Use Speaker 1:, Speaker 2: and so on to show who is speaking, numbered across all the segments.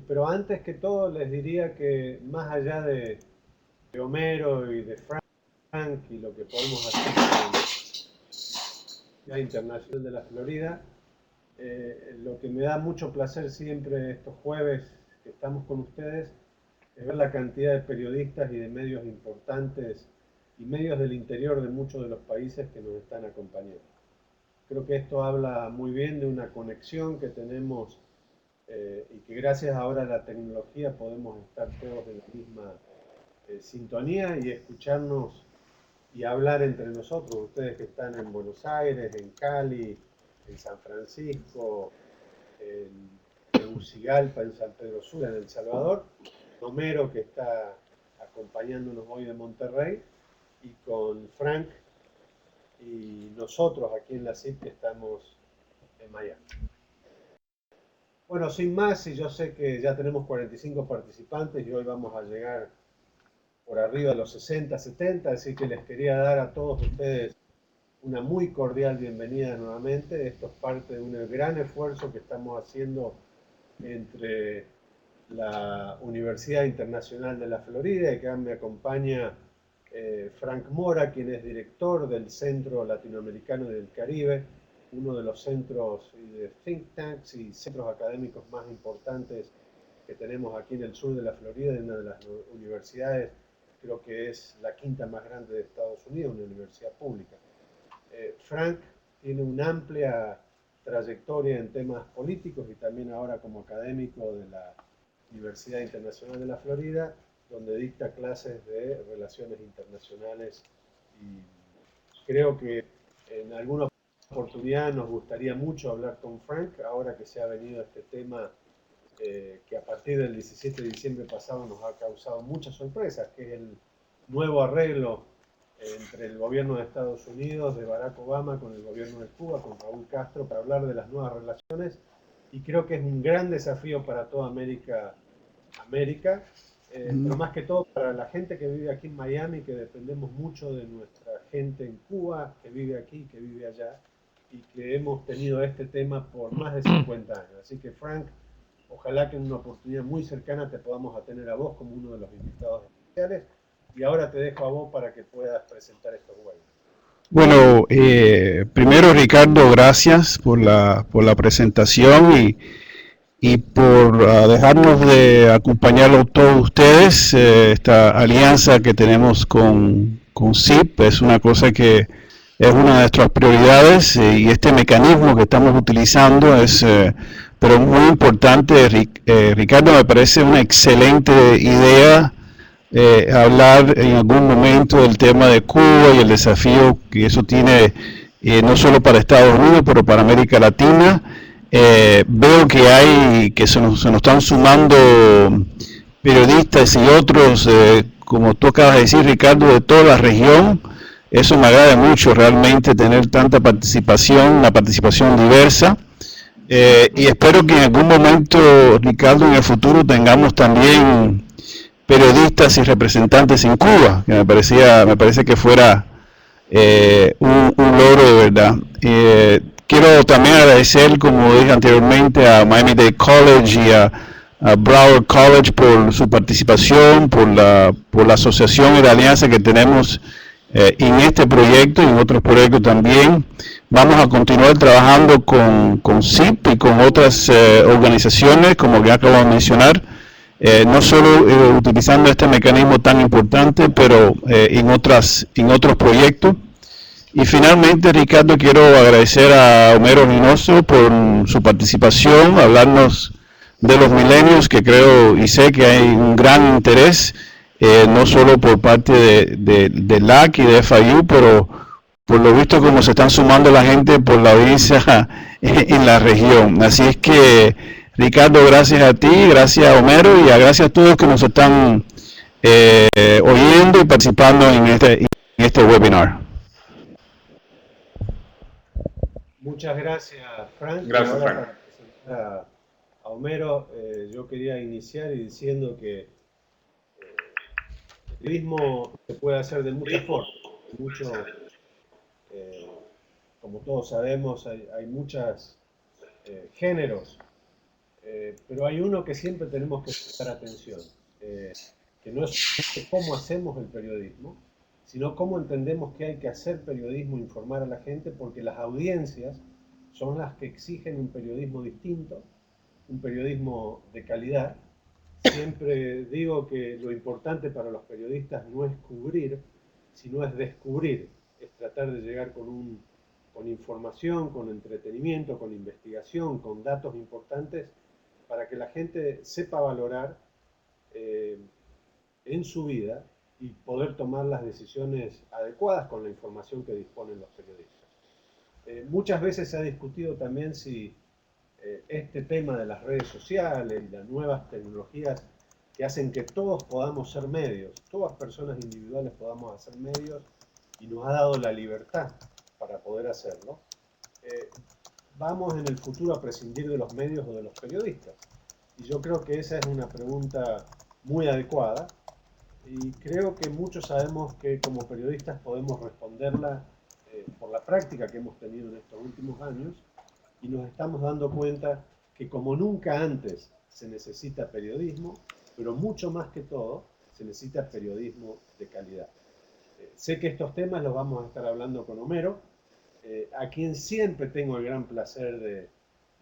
Speaker 1: Pero antes que todo les diría que más allá de Homero y de Frank y lo que podemos hacer con la Internacional de la Florida, lo que me da mucho placer siempre estos jueves que estamos con ustedes es ver la cantidad de periodistas y de medios importantes y medios del interior de muchos de los países que nos están acompañando. Creo que esto habla muy bien de una conexión que tenemos y que gracias ahora a la tecnología podemos estar todos en la misma sintonía y escucharnos y hablar entre nosotros, ustedes que están en Buenos Aires, en Cali, en San Francisco, en Tegucigalpa, en San Pedro Sula, en El Salvador, Homero que está acompañándonos hoy de Monterrey y con Frank y nosotros aquí en la CIP que estamos en Miami. Bueno, sin más, y yo sé que ya tenemos 45 participantes y hoy vamos a llegar por arriba de los 60, 70, así que les quería dar a todos ustedes una muy cordial bienvenida nuevamente. Esto es parte de un gran esfuerzo que estamos haciendo entre la Universidad Internacional de la Florida, y que me acompaña Frank Mora, quien es director del Centro Latinoamericano del Caribe, uno de los centros de think tanks y centros académicos más importantes que tenemos aquí en el sur de la Florida, de una de las universidades, creo que es la quinta más grande de Estados Unidos, una universidad pública. Frank tiene una amplia trayectoria en temas políticos y también ahora como académico de la Universidad Internacional de la Florida, donde dicta clases de relaciones internacionales, y creo que en alguna oportunidad nos gustaría mucho hablar con Frank, ahora que se ha venido este tema que a partir del 17 de diciembre pasado nos ha causado muchas sorpresas, que es el nuevo arreglo entre el gobierno de Estados Unidos, de Barack Obama, con el gobierno de Cuba, con Raúl Castro, para hablar de las nuevas relaciones. Y creo que es un gran desafío para toda América, pero más que todo para la gente que vive aquí en Miami, que dependemos mucho de nuestra gente en Cuba, que vive aquí, que vive allá, y que hemos tenido este tema por más de 50 años. Así que Frank, ojalá que en una oportunidad muy cercana te podamos tener a vos como uno de los invitados especiales. Y ahora te dejo a vos para que puedas presentar estos webinars.
Speaker 2: Bueno, primero Ricardo, gracias por la presentación y por dejarnos de acompañarlo todos ustedes. Esta alianza que tenemos con CIP es una cosa que es una de nuestras prioridades y este mecanismo que estamos utilizando es pero muy importante. Ricardo, me parece una excelente idea hablar en algún momento del tema de Cuba y el desafío que eso tiene no solo para Estados Unidos, pero para América Latina. Veo que se nos están sumando periodistas y otros, como tú acabas de decir, Ricardo, de toda la región. Eso me agrada mucho realmente tener tanta participación, una participación diversa. Y espero que en algún momento, Ricardo, en el futuro tengamos también periodistas y representantes en Cuba, que me parece que fuera un logro de verdad. Quiero también agradecer, como dije anteriormente, a Miami-Dade College y a Broward College por su participación, por la asociación y la alianza que tenemos en este proyecto y en otros proyectos también. Vamos a continuar trabajando con CIP y con otras organizaciones, como que acabo de mencionar, no solo utilizando este mecanismo tan importante, pero en otros proyectos. Y finalmente, Ricardo, quiero agradecer a Homero Reynoso por su participación, hablarnos de los milenios, que creo y sé que hay un gran interés, no solo por parte de LAC y de FIU, pero por lo visto como se están sumando la gente por la audiencia en la región. Así es que, Ricardo, gracias a ti, gracias a Homero y gracias a todos que nos están oyendo y participando en este webinar.
Speaker 1: Muchas gracias, Frank. Y
Speaker 3: Gracias,
Speaker 1: ahora
Speaker 3: Frank.
Speaker 1: para presentar a Homero, yo quería iniciar y diciendo que el periodismo se puede hacer de muchas formas. Eh, Como todos sabemos, hay muchos géneros pero hay uno que siempre tenemos que prestar atención, que no es cómo hacemos el periodismo, sino cómo entendemos que hay que hacer periodismo, informar a la gente, porque las audiencias son las que exigen un periodismo distinto, un periodismo de calidad. Siempre digo que lo importante para los periodistas no es cubrir, sino es descubrir, es tratar de llegar con información, con entretenimiento, con investigación, con datos importantes, para que la gente sepa valorar eh, en su vida y poder tomar las decisiones adecuadas con la información que disponen los periodistas. Muchas veces se ha discutido también si este tema de las redes sociales y las nuevas tecnologías que hacen que todos podamos ser medios, todas personas individuales podamos hacer medios y nos ha dado la libertad para poder hacerlo, ¿vamos en el futuro a prescindir de los medios o de los periodistas? Y yo creo que esa es una pregunta muy adecuada y creo que muchos sabemos que como periodistas podemos responderla por la práctica que hemos tenido en estos últimos años y nos estamos dando cuenta que como nunca antes se necesita periodismo, pero mucho más que todo se necesita periodismo de calidad. Sé que estos temas los vamos a estar hablando con Homero, a quien siempre tengo el gran placer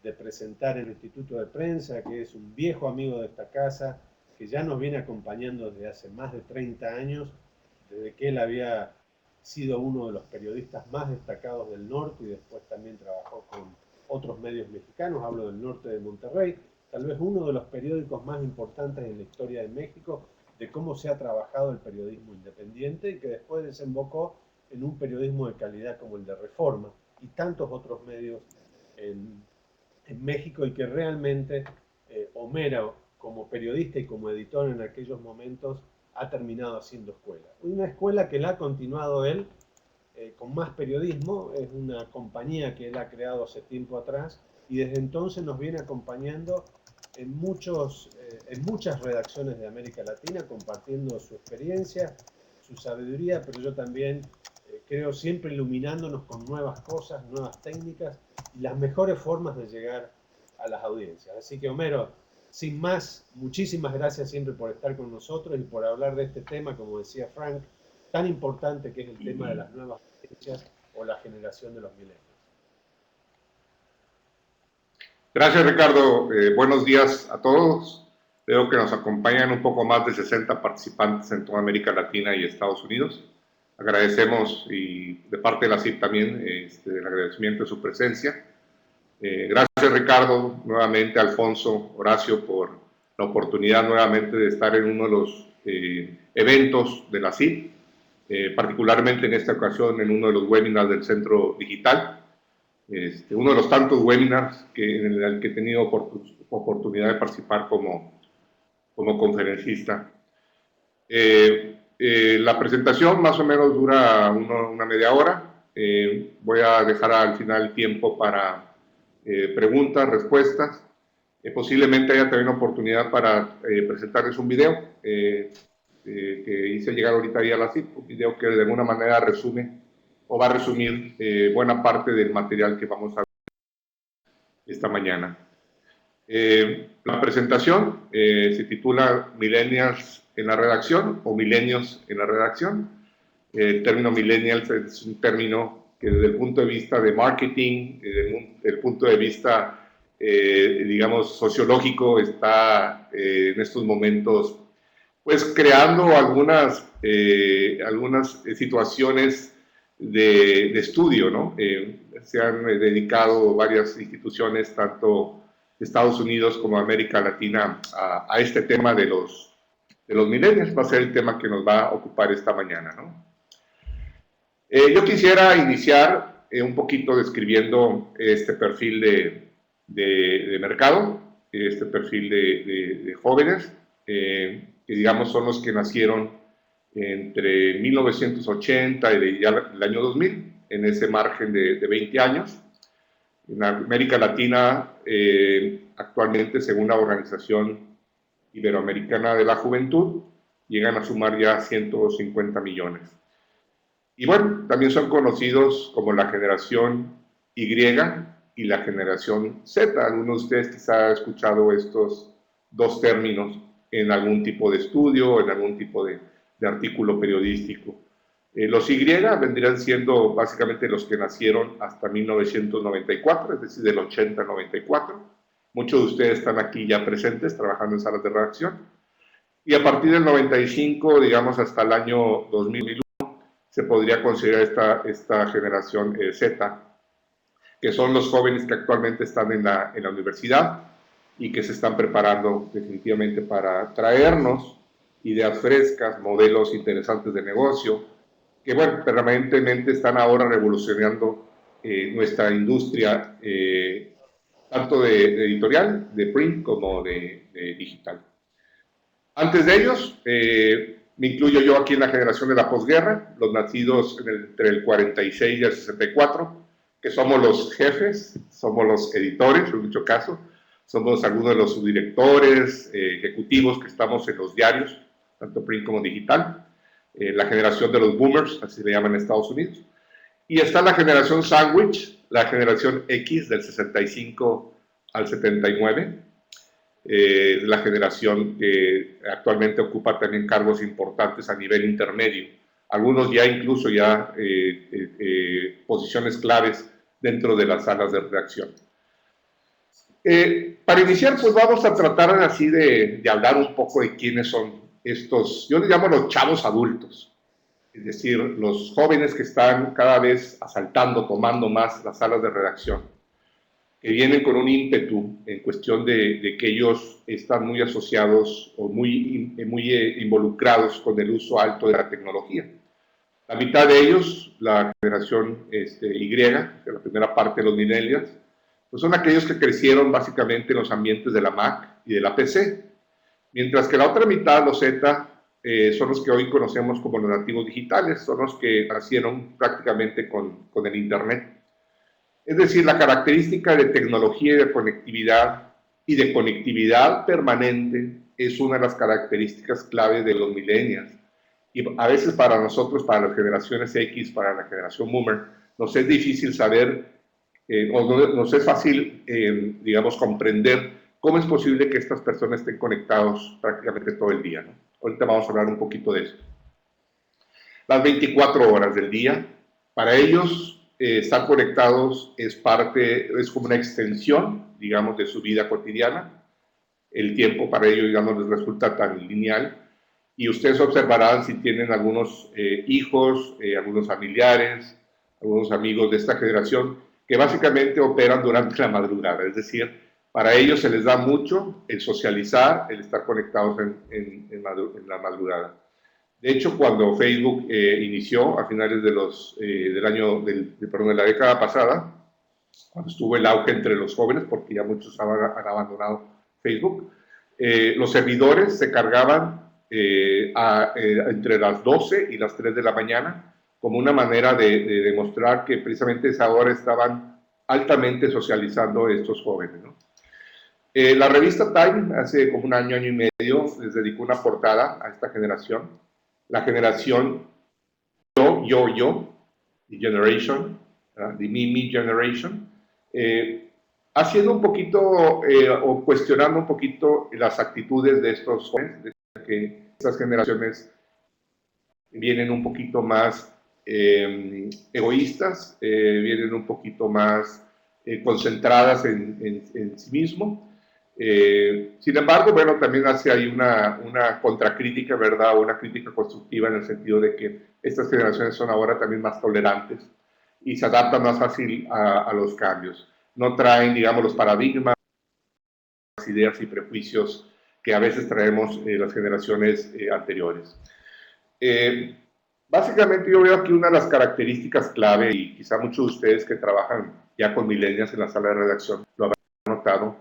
Speaker 1: de presentar en el Instituto de Prensa, que es un viejo amigo de esta casa, que ya nos viene acompañando desde hace más de 30 años, desde que él había sido uno de los periodistas más destacados del norte y después también trabajó con otros medios mexicanos, hablo del norte de Monterrey, tal vez uno de los periódicos más importantes en la historia de México, de cómo se ha trabajado el periodismo independiente y que después desembocó en un periodismo de calidad como el de Reforma y tantos otros medios en México y que realmente Homero como periodista y como editor en aquellos momentos ha terminado haciendo escuela. Una escuela que la ha continuado él con más periodismo, es una compañía que él ha creado hace tiempo atrás y desde entonces nos viene acompañando en muchas redacciones de América Latina, compartiendo su experiencia, su sabiduría, pero yo también creo siempre iluminándonos con nuevas cosas, nuevas técnicas y las mejores formas de llegar a las audiencias. Así que Homero, sin más, muchísimas gracias siempre por estar con nosotros y por hablar de este tema, como decía Frank, tan importante que es el tema de las nuevas audiencias o la generación de los millennials.
Speaker 3: Gracias, Ricardo. Buenos días a todos. Veo que nos acompañan un poco más de 60 participantes en toda América Latina y Estados Unidos. Agradecemos, y de parte de la CIP también, el agradecimiento de su presencia. Gracias, Ricardo, nuevamente, Alfonso, Horacio, por la oportunidad nuevamente de estar en uno de los eventos de la CIP, particularmente en esta ocasión en uno de los webinars del Centro Digital. Uno de los tantos webinars en el que he tenido oportunidad de participar como conferencista. La presentación más o menos dura una media hora. Voy a dejar al final tiempo para preguntas, respuestas. Posiblemente haya también oportunidad para presentarles un video que hice llegar ahorita ahí a la CIP, un video que de alguna manera resume o va a resumir buena parte del material que vamos a ver esta mañana. La presentación se titula Millennials en la redacción o Milenios en la redacción. El término Millennials es un término que desde el punto de vista de marketing, desde el punto de vista, digamos, sociológico, está en estos momentos pues creando algunas situaciones de estudio, ¿no? Se han dedicado varias instituciones, tanto de Estados Unidos como América Latina, a este tema de los millennials. Va a ser el tema que nos va a ocupar esta mañana, ¿no? Yo quisiera iniciar un poquito describiendo este perfil de mercado, este perfil de jóvenes, que digamos son los que nacieron entre 1980 y ya el año 2000, en ese margen de 20 años. En América Latina, actualmente, según la Organización Iberoamericana de la Juventud, llegan a sumar ya 150 millones. Y bueno, también son conocidos como la generación Y, y la generación Z. Algunos de ustedes quizá han escuchado estos dos términos en algún tipo de estudio o en algún tipo de artículo periodístico. Los Y vendrían siendo básicamente los que nacieron hasta 1994, es decir, del 80 al 94. Muchos de ustedes están aquí ya presentes, trabajando en salas de redacción. Y a partir del 95, digamos, hasta el año 2001, se podría considerar esta generación Z, que son los jóvenes que actualmente están en la universidad y que se están preparando definitivamente para traernos ideas frescas, modelos interesantes de negocio, que bueno, permanentemente están ahora revolucionando nuestra industria, tanto de editorial, de print, como de digital. Antes de ellos, me incluyo yo aquí en la generación de la posguerra, los nacidos entre el 46 y el 64, que somos los jefes, somos los editores, en mucho caso, somos algunos de los subdirectores, ejecutivos que estamos en los diarios, tanto print como digital. La generación de los boomers, así le llaman en Estados Unidos. Y está la generación sandwich, la generación X del 65 al 79, la generación que actualmente ocupa también cargos importantes a nivel intermedio, algunos ya incluso posiciones claves dentro de las salas de redacción. Para iniciar, pues vamos a tratar así de hablar un poco de quiénes son estos, yo les llamo los chavos adultos, es decir, los jóvenes que están cada vez asaltando, tomando más las salas de redacción, que vienen con un ímpetu en cuestión de que ellos están muy asociados o muy involucrados con el uso alto de la tecnología. La mitad de ellos, la generación Y, la primera parte de los millennials, pues son aquellos que crecieron básicamente en los ambientes de la Mac y de la PC, mientras que la otra mitad, los Z, son los que hoy conocemos como los nativos digitales, son los que nacieron prácticamente con el Internet. Es decir, la característica de tecnología y de conectividad permanente es una de las características clave de los millennials. Y a veces para nosotros, para las generaciones X, para la generación Boomer, nos es difícil saber, o nos es fácil, digamos, comprender cómo es posible que estas personas estén conectados prácticamente todo el día, ¿no? Ahorita vamos a hablar un poquito de eso. Las 24 horas del día, para ellos estar conectados es como una extensión, digamos, de su vida cotidiana. El tiempo para ellos, digamos, les resulta tan lineal. Y ustedes observarán si tienen algunos hijos, algunos familiares, algunos amigos de esta generación, que básicamente operan durante la madrugada. Es decir, para ellos se les da mucho el socializar, el estar conectados en la madrugada. De hecho, cuando Facebook inició a finales de la década pasada, cuando estuvo el auge entre los jóvenes, porque ya muchos han abandonado Facebook, los servidores se cargaban entre las 12 y las 3 de la mañana, como una manera de demostrar que precisamente a esa hora estaban altamente socializando estos jóvenes, ¿no? La revista Time, hace como un año y medio, les dedicó una portada a esta generación, la generación yo, the generation, the me generation, haciendo un poquito o cuestionando un poquito las actitudes de estos jóvenes, de que estas generaciones vienen un poquito más egoístas, vienen un poquito más concentradas en sí mismo. Sin embargo, bueno, también hace ahí una contracrítica, ¿verdad? Una crítica constructiva en el sentido de que estas generaciones son ahora también más tolerantes y se adaptan más fácil a los cambios. No traen, digamos, los paradigmas, las ideas y prejuicios que a veces traemos las generaciones anteriores. Básicamente yo veo aquí una de las características clave, y quizá muchos de ustedes que trabajan ya con millennials en la sala de redacción lo habrán notado,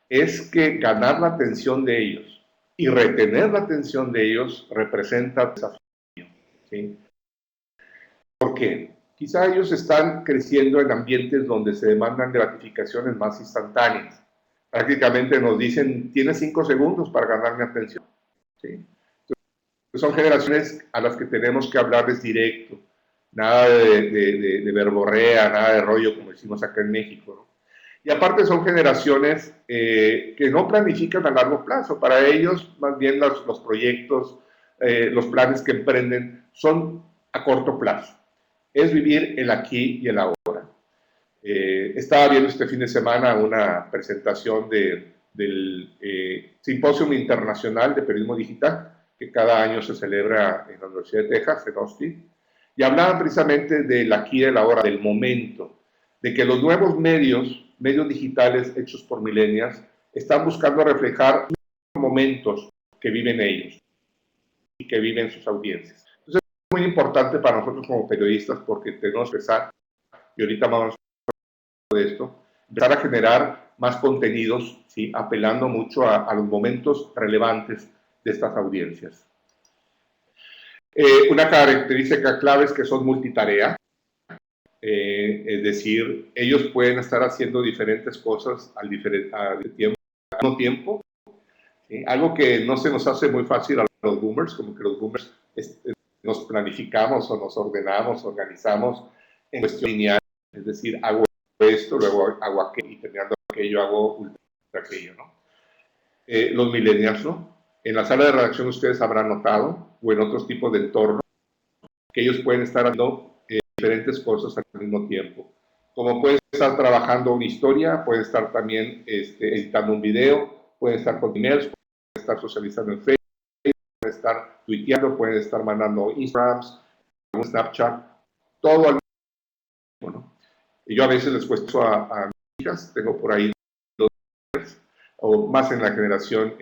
Speaker 3: es que ganar la atención de ellos y retener la atención de ellos representa desafío, ¿sí? ¿Por qué? Quizá ellos están creciendo en ambientes donde se demandan gratificaciones más instantáneas. Prácticamente nos dicen, tienes 5 segundos para ganar mi atención, ¿sí? Entonces, son generaciones a las que tenemos que hablarles directo, nada de verborrea, nada de rollo, como decimos acá en México, ¿no? Y aparte son generaciones que no planifican a largo plazo. Para ellos, más bien los proyectos, los planes que emprenden son a corto plazo. Es vivir el aquí y el ahora. Estaba viendo este fin de semana una presentación del Simposio Internacional de Periodismo Digital, que cada año se celebra en la Universidad de Texas, en Austin, y hablaban precisamente del aquí y el ahora, del momento, de que los nuevos medios digitales hechos por millennials, están buscando reflejar los momentos que viven ellos y que viven sus audiencias. Entonces es muy importante para nosotros como periodistas, porque tenemos que empezar, y ahorita vamos a hablar de esto, empezar a generar más contenidos, ¿sí? Apelando mucho a los momentos relevantes de estas audiencias. Una característica clave es que son multitarea. Es decir, ellos pueden estar haciendo diferentes cosas al mismo tiempo. ¿Sí? Algo que no se nos hace muy fácil a los boomers, como que los boomers nos planificamos o nos ordenamos, organizamos en cuestión lineal. Es decir, hago esto, luego hago aquello, y terminando aquello hago ultra aquello, ¿no? Los millennials, ¿no? En la sala de redacción ustedes habrán notado, o en otros tipos de entornos, que ellos pueden estar haciendo diferentes cosas al mismo tiempo. Como pueden estar trabajando una historia, pueden estar también editando un video, pueden estar con emails, pueden estar socializando en Facebook, pueden estar tuiteando, pueden estar mandando Instagrams, Snapchat, todo al mismo tiempo, ¿no? Y yo a veces les cuento a mis hijas, tengo por ahí dos, o más en la generación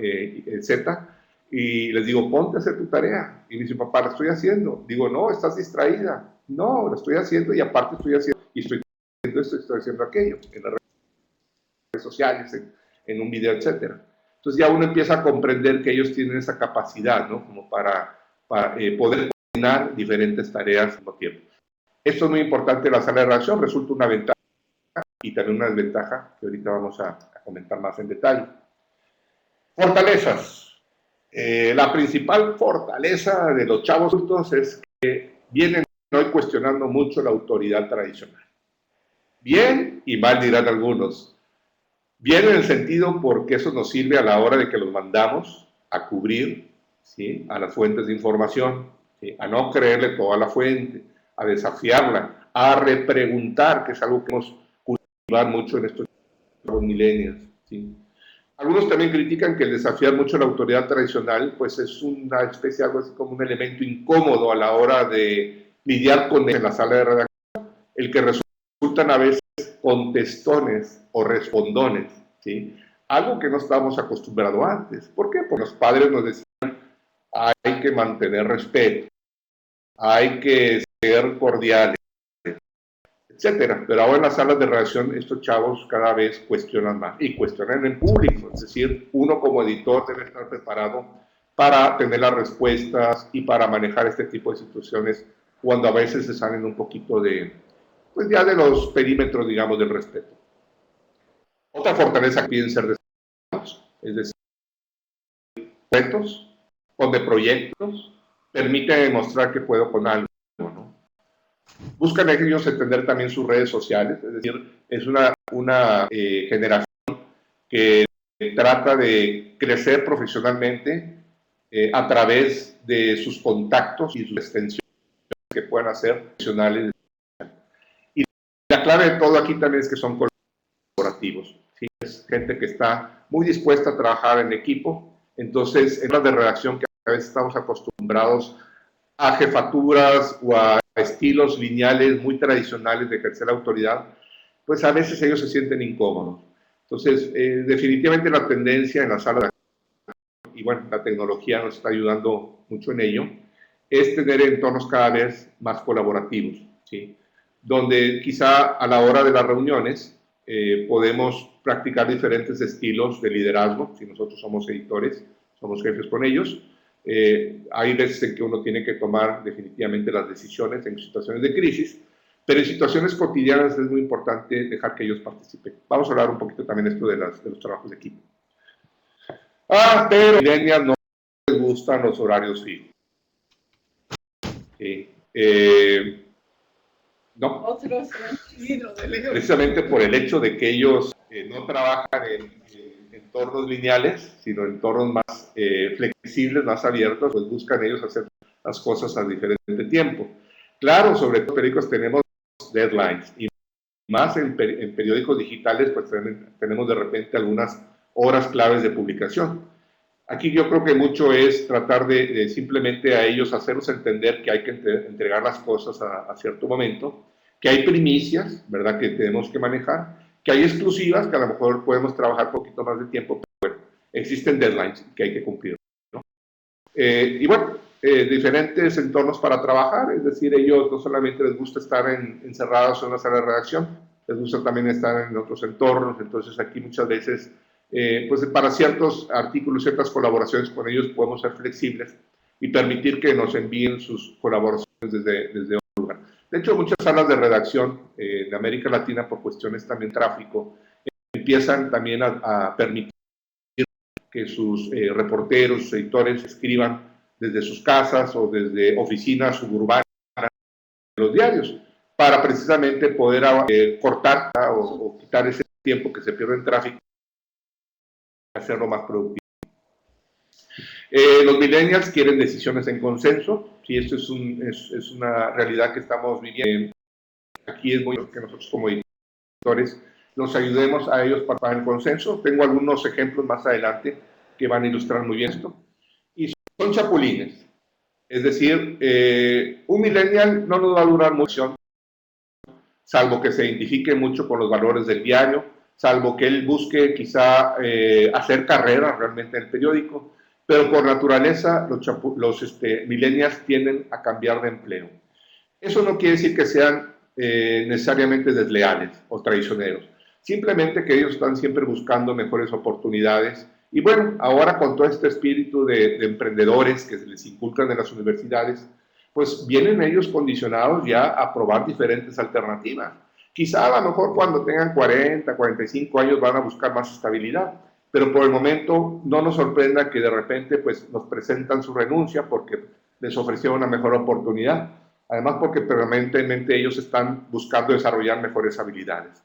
Speaker 3: Z, y les digo, ponte a hacer tu tarea. Y me dice, papá, la estoy haciendo. Digo, no, estás distraída. No, la estoy haciendo, y aparte estoy haciendo, y estoy haciendo esto, estoy haciendo aquello, en las redes sociales, en un video, etc. Entonces ya uno empieza a comprender que ellos tienen esa capacidad, ¿no? Como para poder coordinar diferentes tareas al mismo tiempo. Esto es muy importante en la sala de redacción, resulta una ventaja y también una desventaja que ahorita vamos a comentar más en detalle. Fortalezas. La principal fortaleza de los chavos adultos es que vienen hoy cuestionando mucho la autoridad tradicional. Bien y mal dirán algunos. Bien en el sentido porque eso nos sirve a la hora de que los mandamos a cubrir, ¿sí?, a las fuentes de información, ¿sí?, a no creerle toda la fuente, a desafiarla, a repreguntar, que es algo que hemos cultivado mucho en estos millennials, ¿sí? Algunos también critican que el desafiar mucho la autoridad tradicional, pues es una especie, algo así como un elemento incómodo a la hora de lidiar con él en la sala de redacción, el que resultan a veces contestones o respondones, ¿sí? Algo que no estábamos acostumbrados antes. ¿Por qué? Porque los padres nos decían, hay que mantener respeto, hay que ser cordiales, etcétera. Pero ahora en las salas de redacción estos chavos cada vez cuestionan más, y cuestionan en público. Es decir, uno como editor debe estar preparado para tener las respuestas y para manejar este tipo de situaciones cuando a veces se salen un poquito de, pues ya de los perímetros, digamos, del respeto. Otra fortaleza que piden ser desarrollados, es decir, retos o de proyectos, permite demostrar que puedo con algo, ¿no? Buscan ellos entender también sus redes sociales, es decir, es una generación que trata de crecer profesionalmente a través de sus contactos y sus extensiones que puedan hacer profesionales. Y la clave de todo aquí también es que son colaborativos, ¿sí? Es gente que está muy dispuesta a trabajar en equipo. Entonces, en las de redacción que a veces estamos acostumbrados a jefaturas o a estilos lineales muy tradicionales de ejercer la autoridad, pues a veces ellos se sienten incómodos. Entonces, definitivamente la tendencia en la sala, y bueno, la tecnología nos está ayudando mucho en ello, es tener entornos cada vez más colaborativos, ¿sí? Donde quizá a la hora de las reuniones podemos practicar diferentes estilos de liderazgo. Si nosotros somos editores, somos jefes con ellos, hay veces en que uno tiene que tomar definitivamente las decisiones en situaciones de crisis, pero en situaciones cotidianas es muy importante dejar que ellos participen. Vamos a hablar un poquito también esto de los trabajos de equipo. Pero a millennials no les gustan los horarios fijos. No. Precisamente por el hecho de que ellos no trabajan en entornos lineales, sino en entornos más flexibles, más abiertos, pues buscan ellos hacer las cosas a diferente tiempo. Claro, sobre todo en periódicos tenemos deadlines, y más en periódicos digitales, pues tenemos de repente algunas horas claves de publicación. Aquí yo creo que mucho es tratar de simplemente a ellos hacerlos entender que hay que entregar las cosas a cierto momento, que hay primicias, ¿verdad?, que tenemos que manejar, que hay exclusivas, que a lo mejor podemos trabajar un poquito más de tiempo, pero bueno, existen deadlines que hay que cumplir, ¿no? Y bueno, diferentes entornos para trabajar, es decir, ellos no solamente les gusta estar encerrados en una sala de redacción, les gusta también estar en otros entornos, entonces aquí muchas veces pues para ciertos artículos, ciertas colaboraciones con ellos podemos ser flexibles y permitir que nos envíen sus colaboraciones desde otro lugar. De hecho, muchas salas de redacción de América Latina, por cuestiones también de tráfico, empiezan también a permitir que sus reporteros, sus editores escriban desde sus casas o desde oficinas suburbanas de los diarios, para precisamente poder cortar o quitar ese tiempo que se pierde en tráfico, hacerlo más productivo. Los millennials quieren decisiones en consenso, sí, esto es una realidad que estamos viviendo. Aquí es muy importante que nosotros como editores los ayudemos a ellos para el consenso. Tengo algunos ejemplos más adelante que van a ilustrar muy bien esto. Y son chapulines, es decir, un millennial no nos va a durar mucho, salvo que se identifique mucho con los valores del diario, salvo que él busque quizá hacer carrera realmente en el periódico, pero por naturaleza los millennials tienden a cambiar de empleo. Eso no quiere decir que sean necesariamente desleales o traicioneros, simplemente que ellos están siempre buscando mejores oportunidades. Y bueno, ahora con todo este espíritu de emprendedores que se les inculcan en las universidades, pues vienen ellos condicionados ya a probar diferentes alternativas. Quizá a lo mejor cuando tengan 40, 45 años van a buscar más estabilidad, pero por el momento no nos sorprenda que de repente pues, nos presentan su renuncia porque les ofrecieron una mejor oportunidad. Además porque permanentemente ellos están buscando desarrollar mejores habilidades.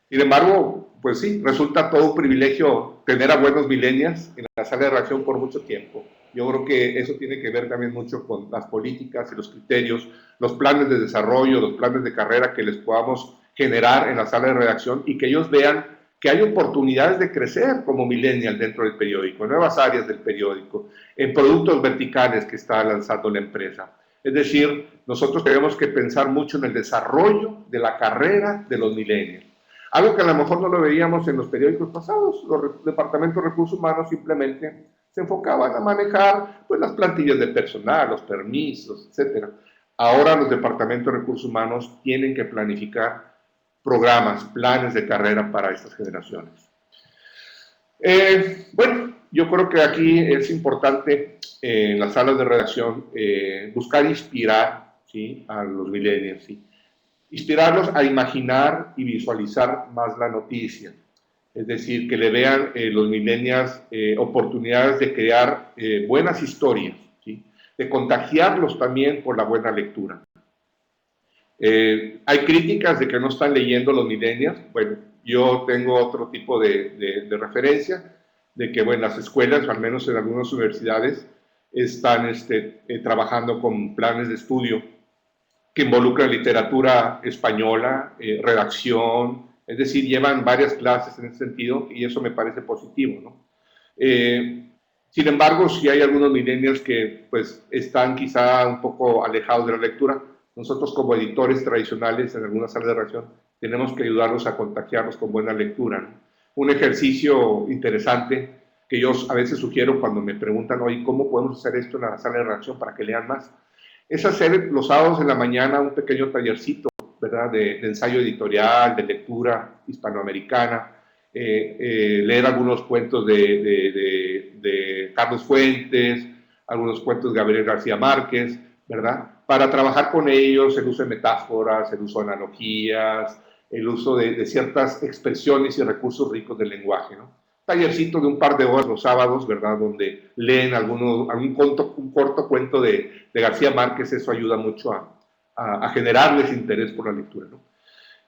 Speaker 3: Sin embargo, pues sí, resulta todo un privilegio tener a buenos millennials en la sala de redacción por mucho tiempo. Yo creo que eso tiene que ver también mucho con las políticas y los criterios, los planes de desarrollo, los planes de carrera que les podamos generar en la sala de redacción y que ellos vean que hay oportunidades de crecer como millennial dentro del periódico, en nuevas áreas del periódico, en productos verticales que está lanzando la empresa. Es decir, nosotros tenemos que pensar mucho en el desarrollo de la carrera de los millennials. Algo que a lo mejor no lo veíamos en los periódicos pasados. Los departamentos de recursos humanos simplemente se enfocaban a manejar pues, las plantillas de personal, los permisos, etc. Ahora los departamentos de recursos humanos tienen que planificar programas, planes de carrera para estas generaciones. Bueno, yo creo que aquí es importante en las salas de redacción buscar inspirar, ¿sí?, a los millennials, ¿sí?, inspirarlos a imaginar y visualizar más la noticia. Es decir, que le vean los millennials oportunidades de crear buenas historias, ¿sí?, de contagiarlos también por la buena lectura. Hay críticas de que no están leyendo los millennials. Bueno, yo tengo otro tipo de referencia, de que bueno, las escuelas, al menos en algunas universidades, están trabajando con planes de estudio que involucran literatura española, redacción, es decir, llevan varias clases en ese sentido y eso me parece positivo, ¿no? Sin embargo, si hay algunos millennials que pues, están quizá un poco alejados de la lectura, nosotros como editores tradicionales en algunas salas de redacción tenemos que ayudarlos a contagiarlos con buena lectura, ¿no? Un ejercicio interesante que yo a veces sugiero cuando me preguntan, oye, ¿cómo podemos hacer esto en la sala de redacción para que lean más? Es hacer los sábados en la mañana un pequeño tallercito, ¿verdad?, de ensayo editorial, de lectura hispanoamericana, leer algunos cuentos de Carlos Fuentes, algunos cuentos de Gabriel García Márquez, ¿verdad?, para trabajar con ellos el uso de metáforas, el uso de analogías, el uso de ciertas expresiones y recursos ricos del lenguaje, ¿no? Tallercito de un par de horas los sábados, ¿verdad?, donde leen un corto cuento de García Márquez. Eso ayuda mucho a generarles interés por la lectura, ¿no?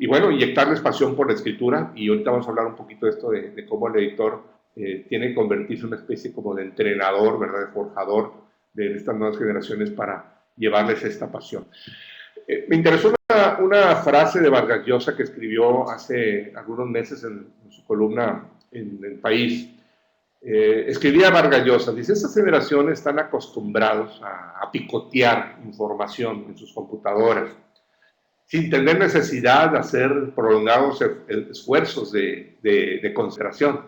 Speaker 3: Y bueno, inyectarles pasión por la escritura, y ahorita vamos a hablar un poquito de esto, de cómo el editor tiene que convertirse en una especie como de entrenador, ¿verdad?, de forjador de estas nuevas generaciones para llevarles esta pasión. Me interesó una frase de Vargas Llosa que escribió hace algunos meses en su columna en El País. Escribía Vargas Llosa, dice: estas generaciones están acostumbrados a picotear información en sus computadoras, sin tener necesidad de hacer prolongados esfuerzos de concentración.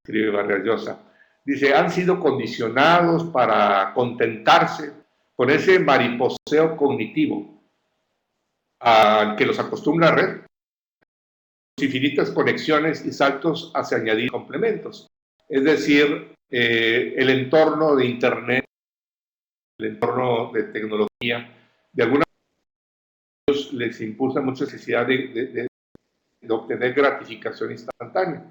Speaker 3: Escribe Vargas Llosa. Dice: han sido condicionados para contentarse con ese mariposeo cognitivo al que los acostumbra a red, infinitas conexiones y saltos hacia añadir complementos. Es decir, el entorno de Internet, el entorno de tecnología, de alguna manera les impulsa mucha necesidad de obtener gratificación instantánea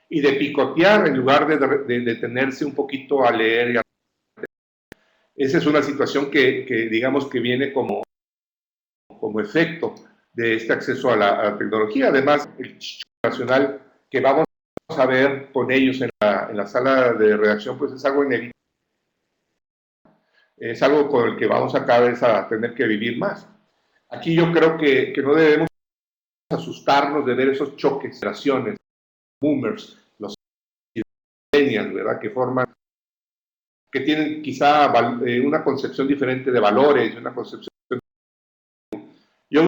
Speaker 3: y de picotear en lugar de detenerse un poquito a leer y a... Esa es una situación que digamos que viene como efecto de este acceso a la tecnología. Además, el nacional que vamos a ver con ellos en la sala de redacción, pues es algo inevitable. Es algo con el que vamos a cada vez a tener que vivir más. Aquí yo creo que no debemos asustarnos de ver esos choques, generaciones, boomers, los millennials, ¿verdad?, que tienen quizá una concepción diferente de valores, una concepción... Yo el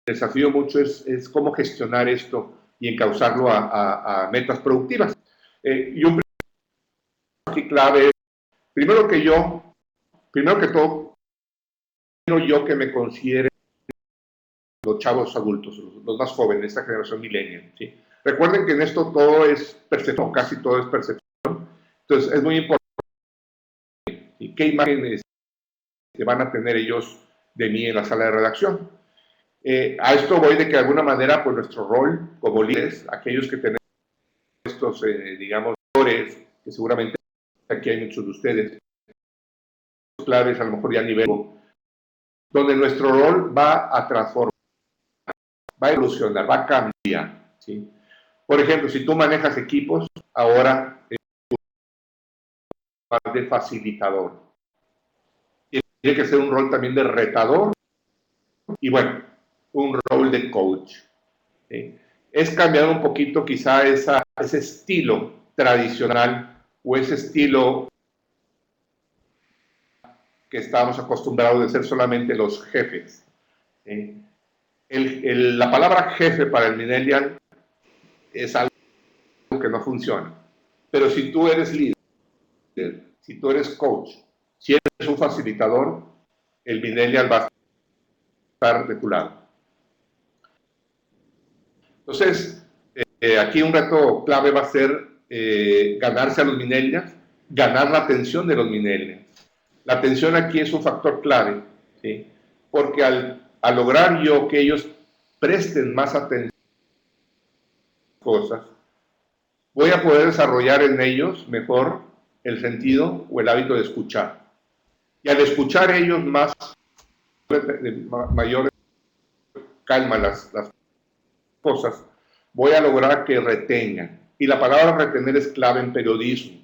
Speaker 3: desafío mucho es cómo gestionar esto y encauzarlo a metas productivas. Y un aquí clave es, primero que todo, quiero yo que me considere los chavos adultos, los más jóvenes, esta generación millennial, ¿sí? Recuerden que en esto todo es percepción, casi todo es percepción. Entonces es muy importante, ¿sí?, qué imágenes que van a tener ellos de mí en la sala de redacción. A esto voy de que de alguna manera, pues nuestro rol como líderes, aquellos que tenemos estos, digamos, valores, que seguramente aquí hay muchos de ustedes, claves a lo mejor ya a nivel, donde nuestro rol va a transformar, va a evolucionar, va a cambiar, ¿sí? Por ejemplo, si tú manejas equipos, ahora es un rol de facilitador. Tiene que ser un rol también de retador y, bueno, un rol de coach, ¿sí? Es cambiar un poquito quizá ese estilo tradicional o ese estilo que estábamos acostumbrados de ser solamente los jefes. La palabra jefe para el millennial es algo que no funciona. Pero si tú eres líder, si tú eres coach, si eres un facilitador, el millennial va a estar de tu lado. Entonces, aquí un reto clave va a ser ganarse a los millennials, ganar la atención de los millennials. La atención aquí es un factor clave, ¿sí? Porque al lograr yo que ellos presten más atención a cosas, voy a poder desarrollar en ellos mejor el sentido o el hábito de escuchar. Y al escuchar ellos mayor calma las cosas, voy a lograr que retengan. Y la palabra retener es clave en periodismo.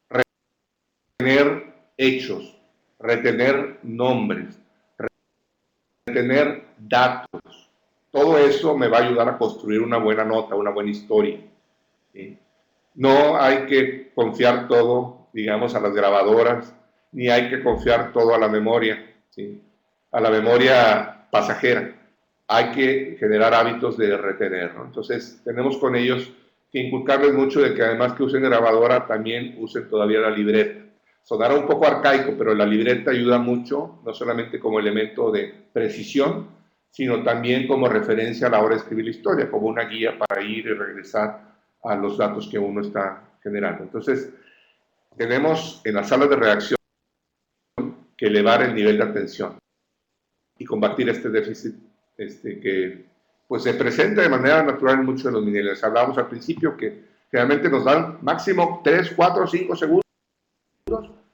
Speaker 3: Retener hechos, retener nombres, retener datos. Todo eso me va a ayudar a construir una buena nota, una buena historia, ¿sí? No hay que confiar todo, digamos, a las grabadoras, ni hay que confiar todo a la memoria, ¿sí?, a la memoria pasajera. Hay que generar hábitos de retener, ¿no? Entonces, tenemos con ellos que inculcarles mucho de que además que usen grabadora, también usen todavía la libreta. Sonará un poco arcaico, pero la libreta ayuda mucho, no solamente como elemento de precisión, sino también como referencia a la hora de escribir la historia, como una guía para ir y regresar a los datos que uno está generando. Entonces, tenemos en las salas de redacción que elevar el nivel de atención y combatir este déficit que pues se presenta de manera natural en muchos de los millennials. Hablábamos al principio que generalmente nos dan máximo 3, 4, 5 segundos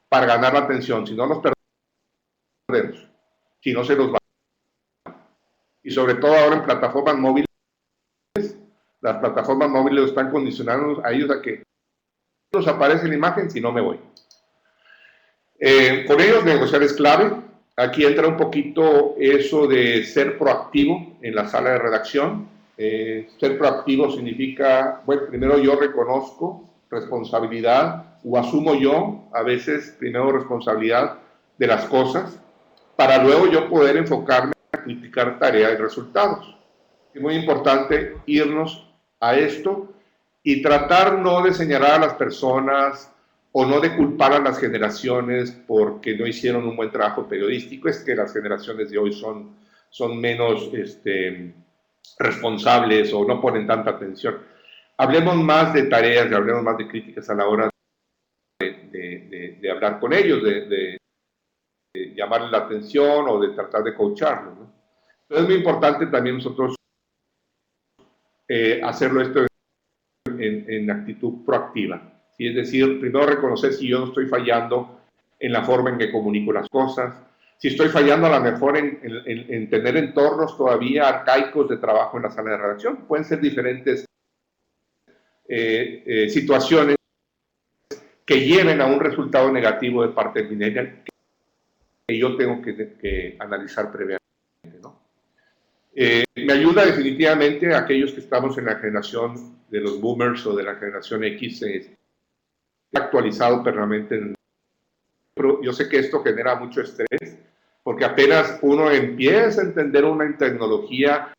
Speaker 3: para ganar la atención. Si no, los perdemos. Si no, se los va. y sobre todo ahora en plataformas móviles. Las plataformas móviles están condicionando a ellos a que nos aparece la imagen, si no me voy. Con ellos negociar es clave. Aquí entra un poquito eso de ser proactivo en la sala de redacción. Ser proactivo significa, bueno, primero yo reconozco responsabilidad o asumo yo a veces primero responsabilidad de las cosas para luego yo poder enfocarme a criticar tareas y resultados. Es muy importante irnos a esto y tratar no de señalar a las personas o no de culpar a las generaciones porque no hicieron un buen trabajo periodístico. Es que las generaciones de hoy son menos responsables o no ponen tanta atención. Hablemos más de tareas y hablemos más de críticas a la hora de hablar con ellos, de llamarles la atención o de tratar de coacharlos, ¿no? Entonces es muy importante también nosotros hacerlo esto en actitud proactiva. ¿Sí? Es decir, primero reconocer si yo estoy fallando en la forma en que comunico las cosas, si estoy fallando a lo mejor en tener entornos todavía arcaicos de trabajo en la sala de redacción. Pueden ser diferentes situaciones que lleven a un resultado negativo de parte del millennial que yo tengo que analizar previamente, ¿no? Me ayuda definitivamente a aquellos que estamos en la generación de los boomers o de la generación X, actualizado permanentemente. Pero yo sé que esto genera mucho estrés, porque apenas uno empieza a entender una tecnología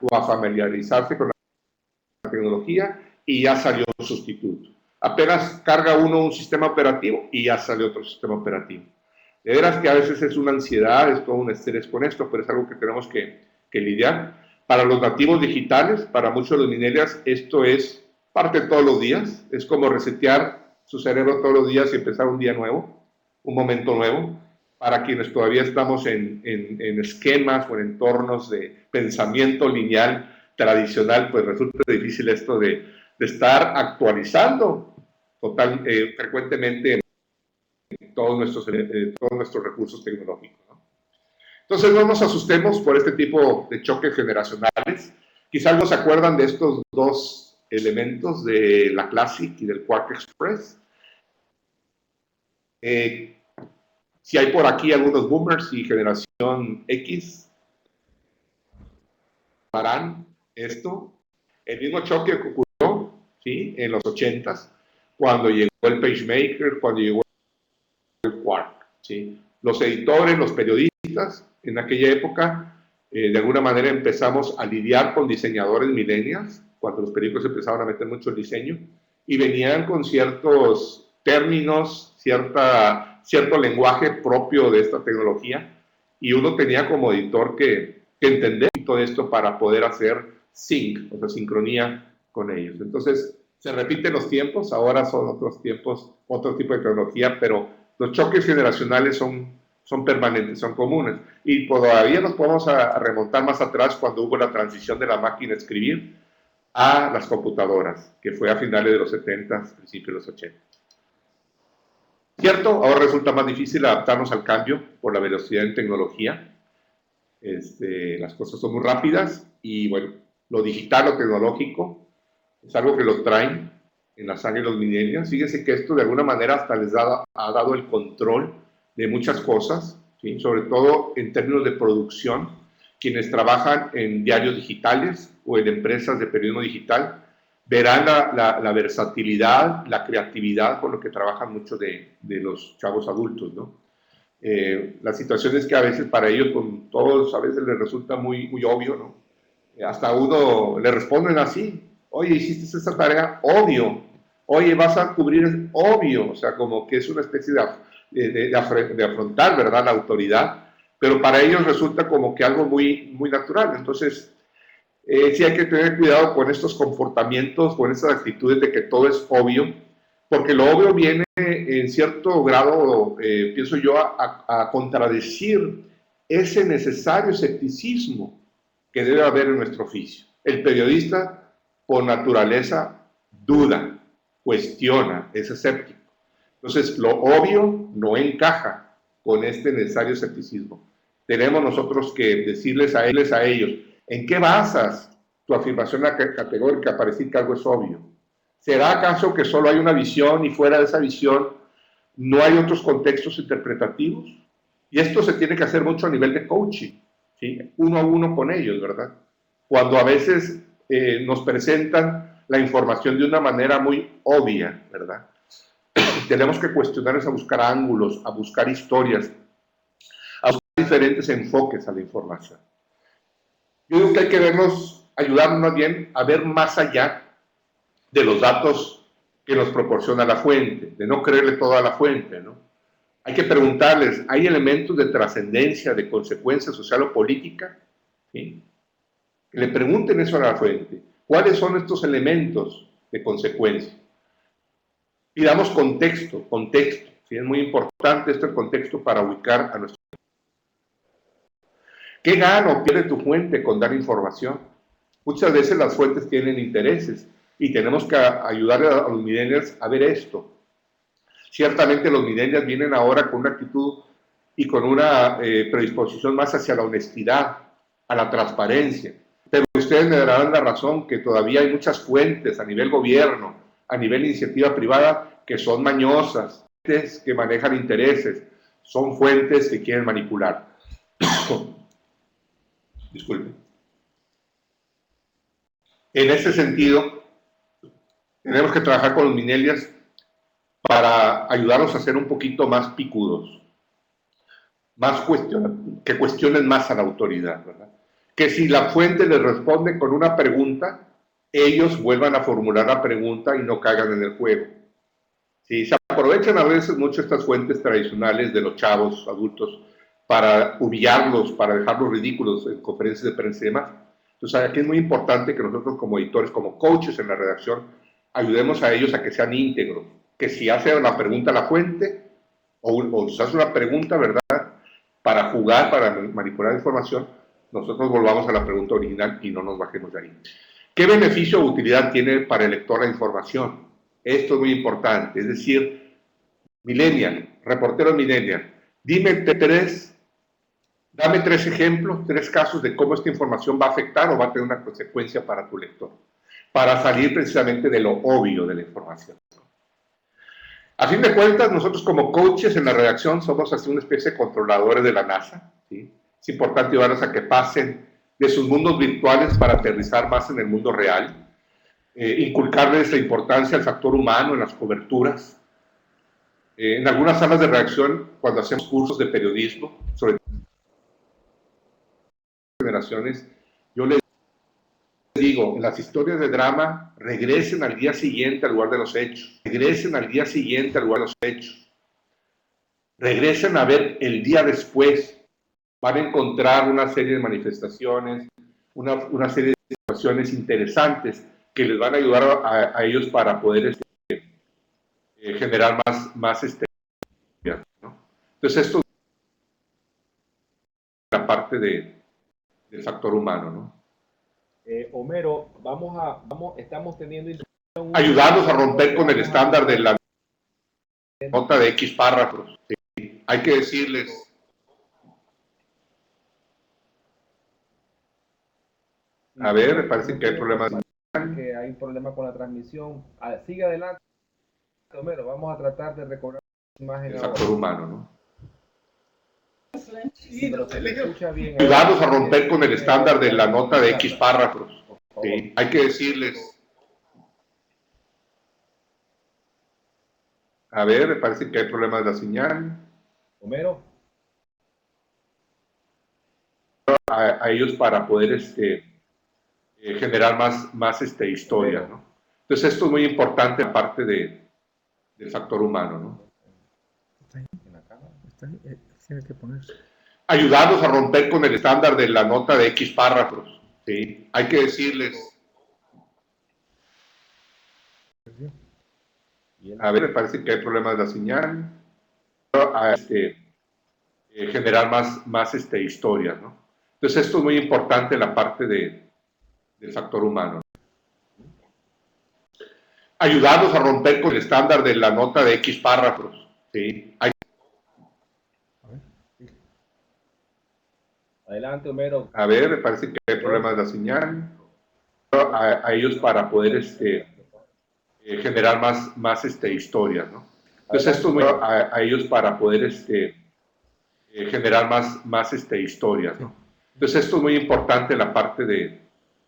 Speaker 3: o a familiarizarse con la tecnología y ya salió un sustituto. Apenas carga uno un sistema operativo y ya salió otro sistema operativo. De veras que a veces es una ansiedad, es todo un estrés con esto, pero es algo que tenemos que lidiar. Para los nativos digitales, para muchos de los millennials, esto es parte de todos los días. Es como resetear su cerebro todos los días y empezar un día nuevo, un momento nuevo. Para quienes todavía estamos en esquemas o en entornos de pensamiento lineal tradicional, pues resulta difícil esto de estar actualizando frecuentemente todos nuestros recursos tecnológicos, ¿no? Entonces no nos asustemos por este tipo de choques generacionales. Quizás no se acuerdan de estos dos elementos de la Classic y del Quark Express. Si hay por aquí algunos boomers y generación X, harán esto. El mismo choque que ocurrió, ¿sí?, en los 80s, cuando llegó el PageMaker, cuando llegó el Quark, ¿sí? Los editores, los periodistas, en aquella época, de alguna manera empezamos a lidiar con diseñadores millennials, cuando los periódicos empezaron a meter mucho el diseño, y venían con ciertos términos, cierto lenguaje propio de esta tecnología, y uno tenía como editor que entender todo esto para poder hacer sync, o sea, sincronía con ellos. Entonces, se repiten los tiempos, ahora son otros tiempos, otro tipo de tecnología, pero los choques generacionales son permanentes, son comunes. Y todavía nos podemos remontar más atrás cuando hubo la transición de la máquina a escribir a las computadoras, que fue a finales de los 70, principios de los 80. ¿Cierto? Ahora resulta más difícil adaptarnos al cambio por la velocidad en tecnología. Las cosas son muy rápidas y, bueno, lo digital, lo tecnológico, es algo que lo traen en la sangre de los millennials. Fíjense que esto de alguna manera hasta les ha dado el control de muchas cosas, ¿sí?, sobre todo en términos de producción. Quienes trabajan en diarios digitales o en empresas de periodismo digital verán la versatilidad, la creatividad con lo que trabajan muchos de los chavos adultos, ¿no? La situación es que a veces para ellos, con todos, a veces les resulta muy, muy obvio, ¿no? Hasta uno le responden así: oye, hiciste esta tarea, obvio. Oye, vas a cubrir, obvio. O sea, como que es una especie de afrontar, ¿verdad?, la autoridad, pero para ellos resulta como que algo muy, muy natural. Entonces, sí hay que tener cuidado con estos comportamientos, con estas actitudes de que todo es obvio, porque lo obvio viene en cierto grado, pienso yo, a contradecir ese necesario escepticismo que debe haber en nuestro oficio. El periodista, por naturaleza, duda, cuestiona, es escéptico. Entonces, lo obvio no encaja con este necesario escepticismo. tenemos nosotros que decirles a ellos, ¿en qué basas tu afirmación categórica para decir que algo es obvio? ¿Será acaso que solo hay una visión y fuera de esa visión no hay otros contextos interpretativos? Y esto se tiene que hacer mucho a nivel de coaching, ¿sí? Uno a uno con ellos, ¿verdad? Cuando a veces nos presentan la información de una manera muy obvia, ¿verdad? Tenemos que cuestionarnos, a buscar ángulos, a buscar historias, a buscar diferentes enfoques a la información. Yo digo que hay que ayudarnos más bien a ver más allá de los datos que nos proporciona la fuente, de no creerle todo a la fuente, ¿no? Hay que preguntarles, ¿hay elementos de trascendencia, de consecuencia social o política? ¿Sí? Que le pregunten eso a la fuente. ¿Cuáles son estos elementos de consecuencia? Y damos contexto. ¿Sí? Es muy importante el contexto para ubicar a nuestro. ¿Qué gana o pierde tu fuente con dar información? Muchas veces las fuentes tienen intereses y tenemos que ayudar a los millennials a ver esto. Ciertamente los millennials vienen ahora con una actitud y con una predisposición más hacia la honestidad, a la transparencia. Pero ustedes me darán la razón que todavía hay muchas fuentes a nivel gobierno, a nivel iniciativa privada, que son mañosas, que manejan intereses, son fuentes que quieren manipular. Disculpen. En ese sentido, tenemos que trabajar con los millennials para ayudarlos a ser un poquito más picudos, que cuestionen más a la autoridad, ¿verdad? Que si la fuente les responde con una pregunta, ellos vuelvan a formular la pregunta y no caigan en el juego. ¿Sí? Se aprovechan a veces mucho estas fuentes tradicionales de los chavos adultos para humillarlos, para dejarlos ridículos en conferencias de prensa y demás. Entonces aquí es muy importante que nosotros como editores, como coaches en la redacción, ayudemos a ellos a que sean íntegros, que si hace una pregunta a la fuente o se hace una pregunta, ¿verdad?, para jugar, para manipular información, nosotros volvamos a la pregunta original y no nos bajemos de ahí. ¿Qué beneficio o utilidad tiene para el lector la información? Esto es muy importante, es decir, millennial, reportero millennial, dame tres ejemplos, tres casos de cómo esta información va a afectar o va a tener una consecuencia para tu lector, para salir precisamente de lo obvio de la información. A fin de cuentas, nosotros como coaches en la redacción somos así una especie de controladores de la NASA, ¿sí? Es importante llevarlos a que pasen de sus mundos virtuales para aterrizar más en el mundo real, inculcarles la importancia del factor humano en las coberturas. En algunas salas de redacción, cuando hacemos cursos de periodismo, sobre generaciones, yo les digo, en las historias de drama, regresen al día siguiente al lugar de los hechos, regresen al día siguiente al lugar de los hechos, regresen a ver el día después, van a encontrar una serie de manifestaciones, una serie de situaciones interesantes que les van a ayudar a ellos para poder generar más ¿no? Entonces esto es la parte del factor humano, ¿no?
Speaker 4: Homero, estamos teniendo
Speaker 3: ayudarnos a romper con el estándar de la nota de X párrafos. ¿Sí? Hay que decirles. A ver, me parece que hay problemas.
Speaker 4: Que hay un problema con la transmisión. Sigue adelante, Homero. Vamos a tratar de recordar la imagen.
Speaker 3: El factor humano, ¿no?
Speaker 4: Sí, pero se le escucha bien.
Speaker 3: Ayudarnos a romper con el estándar de la nota de X párrafos. ¿Sí? Hay que decirles. A ver, me parece que hay problemas de la señal.
Speaker 4: Homero.
Speaker 3: A ellos para poder generar más historia, ¿no? Entonces esto es muy importante aparte del factor humano, ¿no?
Speaker 5: Tiene que ponerse.
Speaker 3: Ayudarnos a romper con el estándar de la nota de X párrafos, ¿sí? Hay que decirles. A ver, me parece que hay problemas de la señal. A generar más historia, ¿no? Entonces esto es muy importante la parte del factor humano. Ayudarnos a romper con el estándar de la nota de X párrafos, ¿sí?
Speaker 4: Adelante, Homero.
Speaker 3: A ver, me parece que hay problemas de la señal. A ellos para poder generar más historias, ¿no? Entonces esto a ellos para poder generar más historias, ¿no? Entonces esto es muy importante la parte de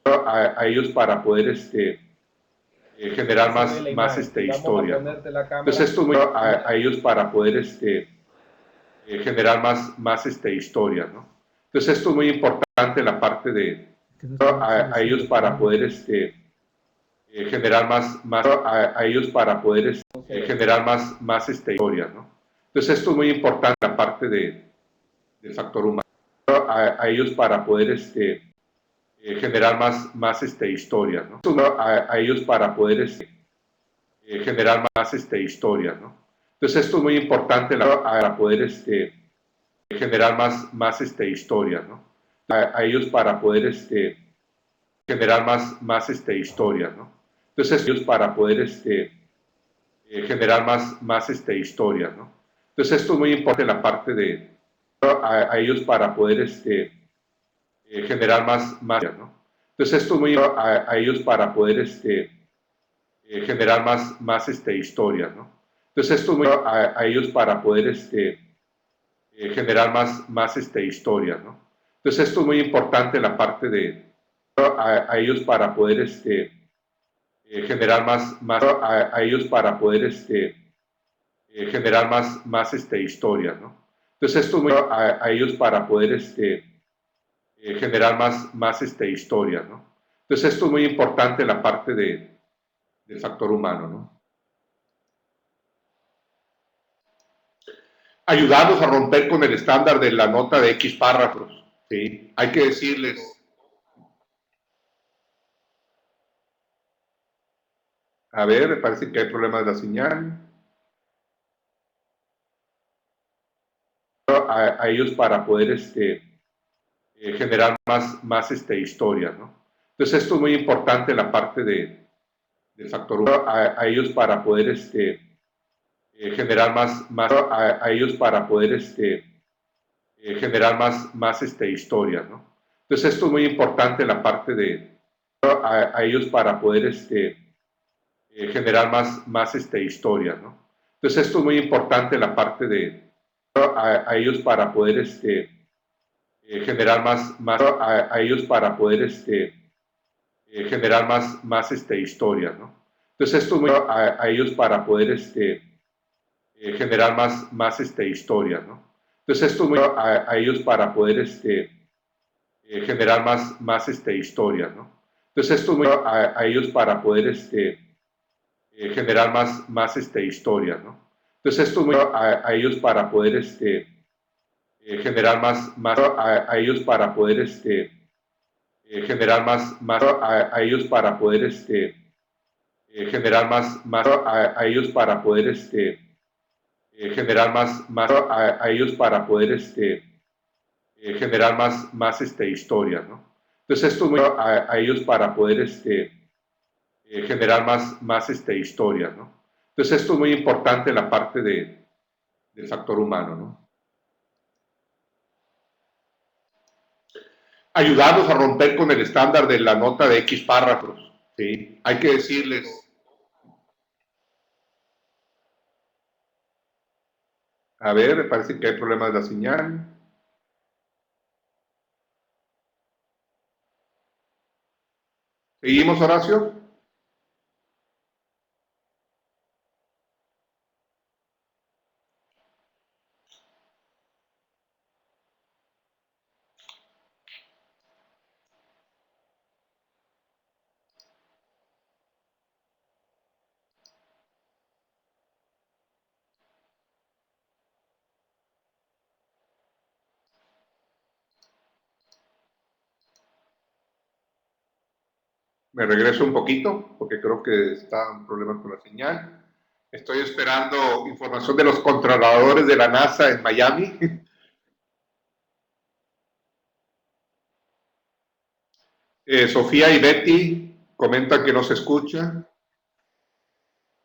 Speaker 3: a ellos para poder generar más historias, ¿no? Entonces esto es muy a ellos para poder generar más historias, ¿no? Entonces esto es muy importante la parte de a ellos para poder generar a ellos para poder generar más historias, ¿no? Entonces esto es muy importante la parte del factor humano, a ellos para poder generar más historias, ¿no? A ellos para poder generar más historias, ¿no? Entonces esto es muy importante para poder generar más historias, ¿no? A ellos para poder generar más historias, ¿no? Entonces ellos para poder generar más historias, ¿no? Entonces esto es muy importante la parte de a ellos para poder generar más, ¿no? Entonces esto es muy a ellos para poder generar más historias, ¿no? Entonces esto es muy a ellos para poder generar más historias, ¿no? Entonces esto es muy importante la parte de a ellos para poder generar a ellos para poder generar más historias, ¿no? Entonces esto es muy a ellos para poder generar más historias, ¿no? Entonces esto es muy importante la parte del factor humano, ¿no? Ayudarlos a romper con el estándar de la nota de X párrafos, ¿sí? Hay que decirles, a ver, me parece que hay problemas de la señal. A ellos para poder generar más historias, ¿no? Entonces esto es muy importante la parte del factor humano, a ellos para poder generar a ellos para poder generar más historias, ¿no? Entonces esto es muy importante la parte de a ellos para poder generar más historias, ¿no? Entonces esto es muy importante la parte de a ellos para poder generar a ellos para poder generar más historias, ¿no? Entonces esto es muy a ellos para poder generar más historias, ¿no? Entonces esto es muy a ellos para poder generar más historias, ¿no? Entonces esto es muy a ellos para poder generar más historias, ¿no? Entonces esto es muy a ellos para poder generar a ellos para poder generar a ellos para poder generar a ellos para poder generar a ellos para poder generar más historias, ¿no? Entonces esto es muy a ellos para poder generar más historias, ¿no? Entonces esto es muy importante la parte del factor humano, ¿no? Ayudarlos a romper con el estándar de la nota de X párrafos, ¿sí? Hay que decirles, a ver, me parece que hay problemas de la señal. ¿Seguimos, Horacio? Me regreso un poquito porque creo que está un problema con la señal. Estoy esperando información de los controladores de la NASA en Miami. Sofía y Betty comentan que no se escucha.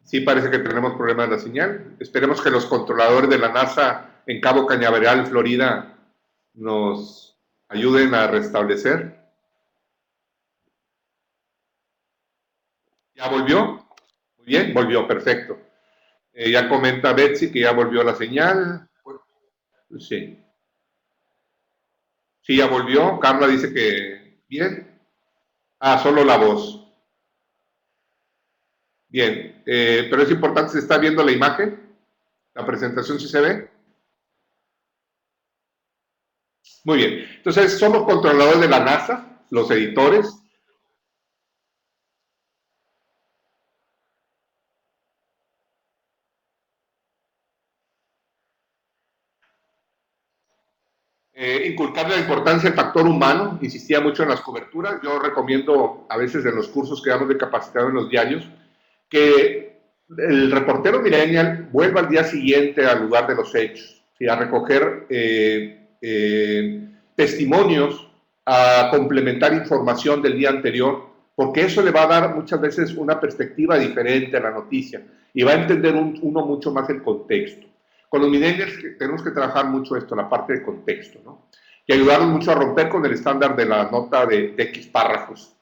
Speaker 3: Sí parece que tenemos problemas de la señal. Esperemos que los controladores de la NASA en Cabo Cañaveral, Florida, nos ayuden a restablecer. ¿Ya volvió? Muy bien, volvió, perfecto. Ya comenta Betsy que ya volvió la señal. Sí. Sí, ya volvió. Carla dice que bien. Ah, solo la voz. Bien, pero es importante, ¿se está viendo la imagen? ¿La presentación sí se ve? Muy bien. Entonces, son los controladores de la NASA, los editores. Inculcar la importancia del factor humano, insistía mucho en las coberturas. Yo recomiendo a veces en los cursos que damos de capacitado en los diarios que el reportero millennial vuelva al día siguiente al lugar de los hechos, ¿sí? A recoger testimonios, a complementar información del día anterior, porque eso le va a dar muchas veces una perspectiva diferente a la noticia y va a entender uno mucho más el contexto. Con los millennials tenemos que trabajar mucho esto, la parte de contexto, ¿no? Y ayudarnos mucho a romper con el estándar de la nota de X párrafos.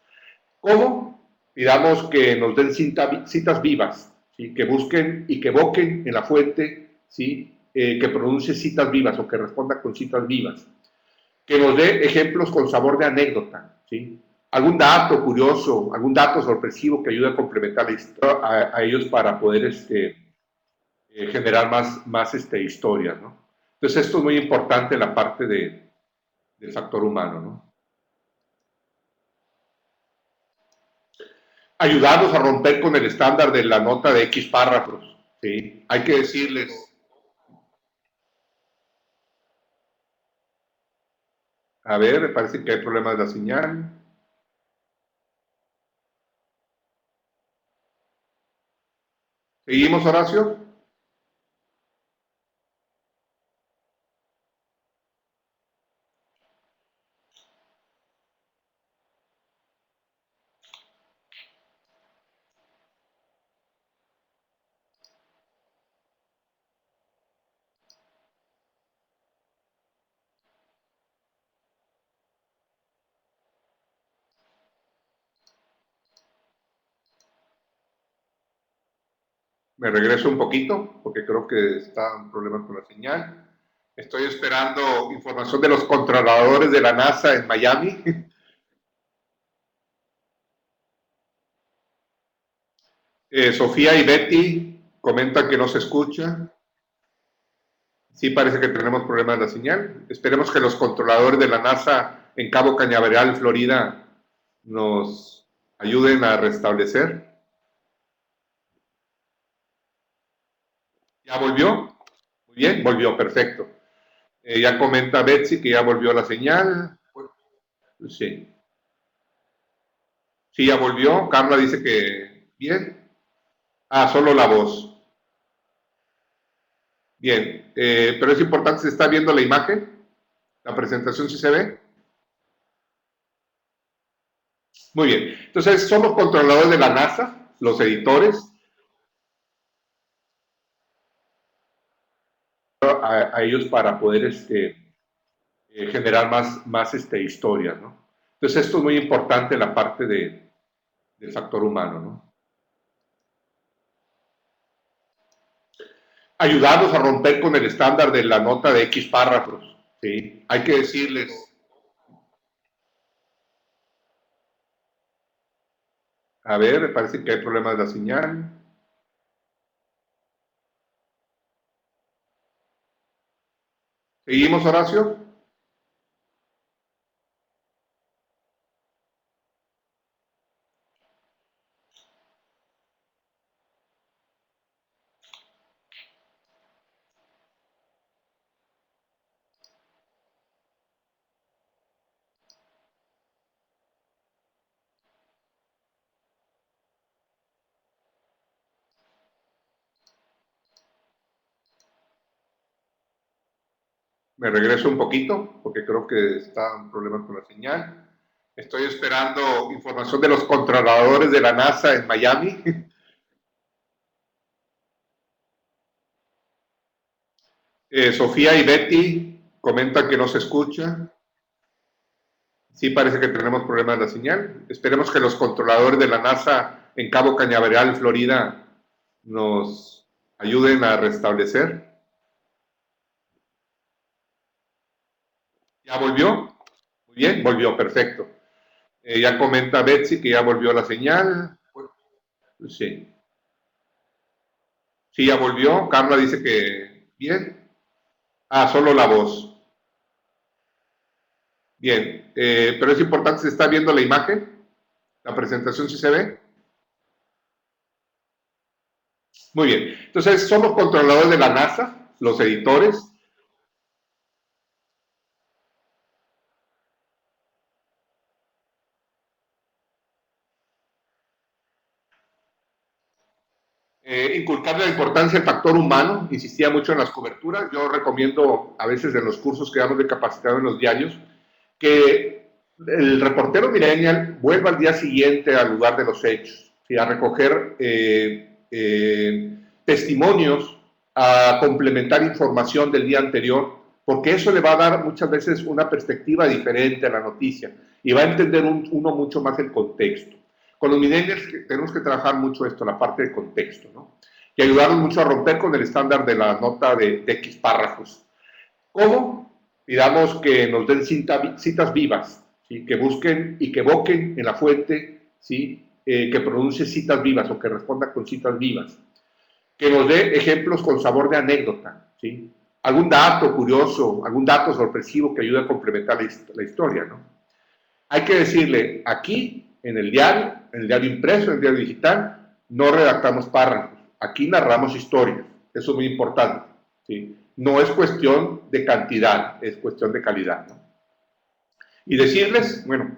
Speaker 3: ¿Cómo? Pidamos que nos den citas vivas, ¿sí? Que busquen y que evoquen en la fuente, ¿sí? Que pronuncie citas vivas o que responda con citas vivas. Que nos dé ejemplos con sabor de anécdota, ¿sí? Algún dato curioso, algún dato sorpresivo que ayude a complementar la historia a ellos para poder generar más historias, ¿no? Entonces esto es muy importante en la parte del factor humano, ¿no? Ayudarnos a romper con el estándar de la nota de X párrafos, ¿sí? Hay que decirles, a ver, me parece que hay problemas de la señal. ¿Seguimos, Horacio? Me regreso un poquito porque creo que está un problema con la señal. Estoy esperando información de los controladores de la NASA en Miami. Sofía y Betty comentan que no se escucha. Sí parece que tenemos problemas de la señal. Esperemos que los controladores de la NASA en Cabo Cañaveral, Florida, nos ayuden a restablecer. ¿Ya volvió? Muy bien, volvió, perfecto. Ya comenta Betsy que ya volvió la señal. Sí. Sí, ya volvió. Carla dice que bien. Ah, solo la voz. Bien, pero es importante, ¿se está viendo la imagen? ¿La presentación sí se ve? Muy bien. Entonces, son los controladores de la NASA, los editores, a ellos para poder generar más historias, ¿no? Entonces, esto es muy importante en la parte del factor humano, ¿no? Ayudarnos a romper con el estándar de la nota de X párrafos, ¿sí? Hay que decirles, a ver, me parece que hay problemas de la señal. ¿Seguimos, Horacio? Me regreso un poquito porque creo que está un problema con la señal. Estoy esperando información de los controladores de la NASA en Miami. Sofía y Betty comentan que no se escucha. Sí parece que tenemos problemas de la señal. Esperemos que los controladores de la NASA en Cabo Cañaveral, Florida, nos ayuden a restablecer. ¿Ya volvió? Muy bien, volvió, perfecto. Ya comenta Betsy que ya volvió la señal. Sí. Sí, ya volvió. Carla dice que bien. Ah, solo la voz. Bien, pero es importante, ¿se está viendo la imagen? ¿La presentación sí se ve? Muy bien. Entonces, son los controladores de la NASA, los editores. Inculcarle la importancia del factor humano, insistía mucho en las coberturas. Yo recomiendo a veces en los cursos que damos de capacitado en los diarios que el reportero millennial vuelva al día siguiente al lugar de los hechos, ¿sí? A recoger testimonios, a complementar información del día anterior, porque eso le va a dar muchas veces una perspectiva diferente a la noticia y va a entender uno mucho más el contexto. Con los millennials tenemos que trabajar mucho esto, la parte de contexto, ¿no? Y ayudarnos mucho a romper con el estándar de la nota de X párrafos. ¿Cómo? Pidamos que nos den citas vivas, ¿sí? Que busquen y que evoquen en la fuente, ¿sí? Que pronuncie citas vivas o que responda con citas vivas. Que nos dé ejemplos con sabor de anécdota, ¿sí? Algún dato curioso, algún dato sorpresivo que ayude a complementar la historia, ¿no? Hay que decirle, aquí, en el diario impreso, en el diario digital, no redactamos párrafos, aquí narramos historias, eso es muy importante, ¿sí? No es cuestión de cantidad, es cuestión de calidad, ¿no? Y decirles, bueno,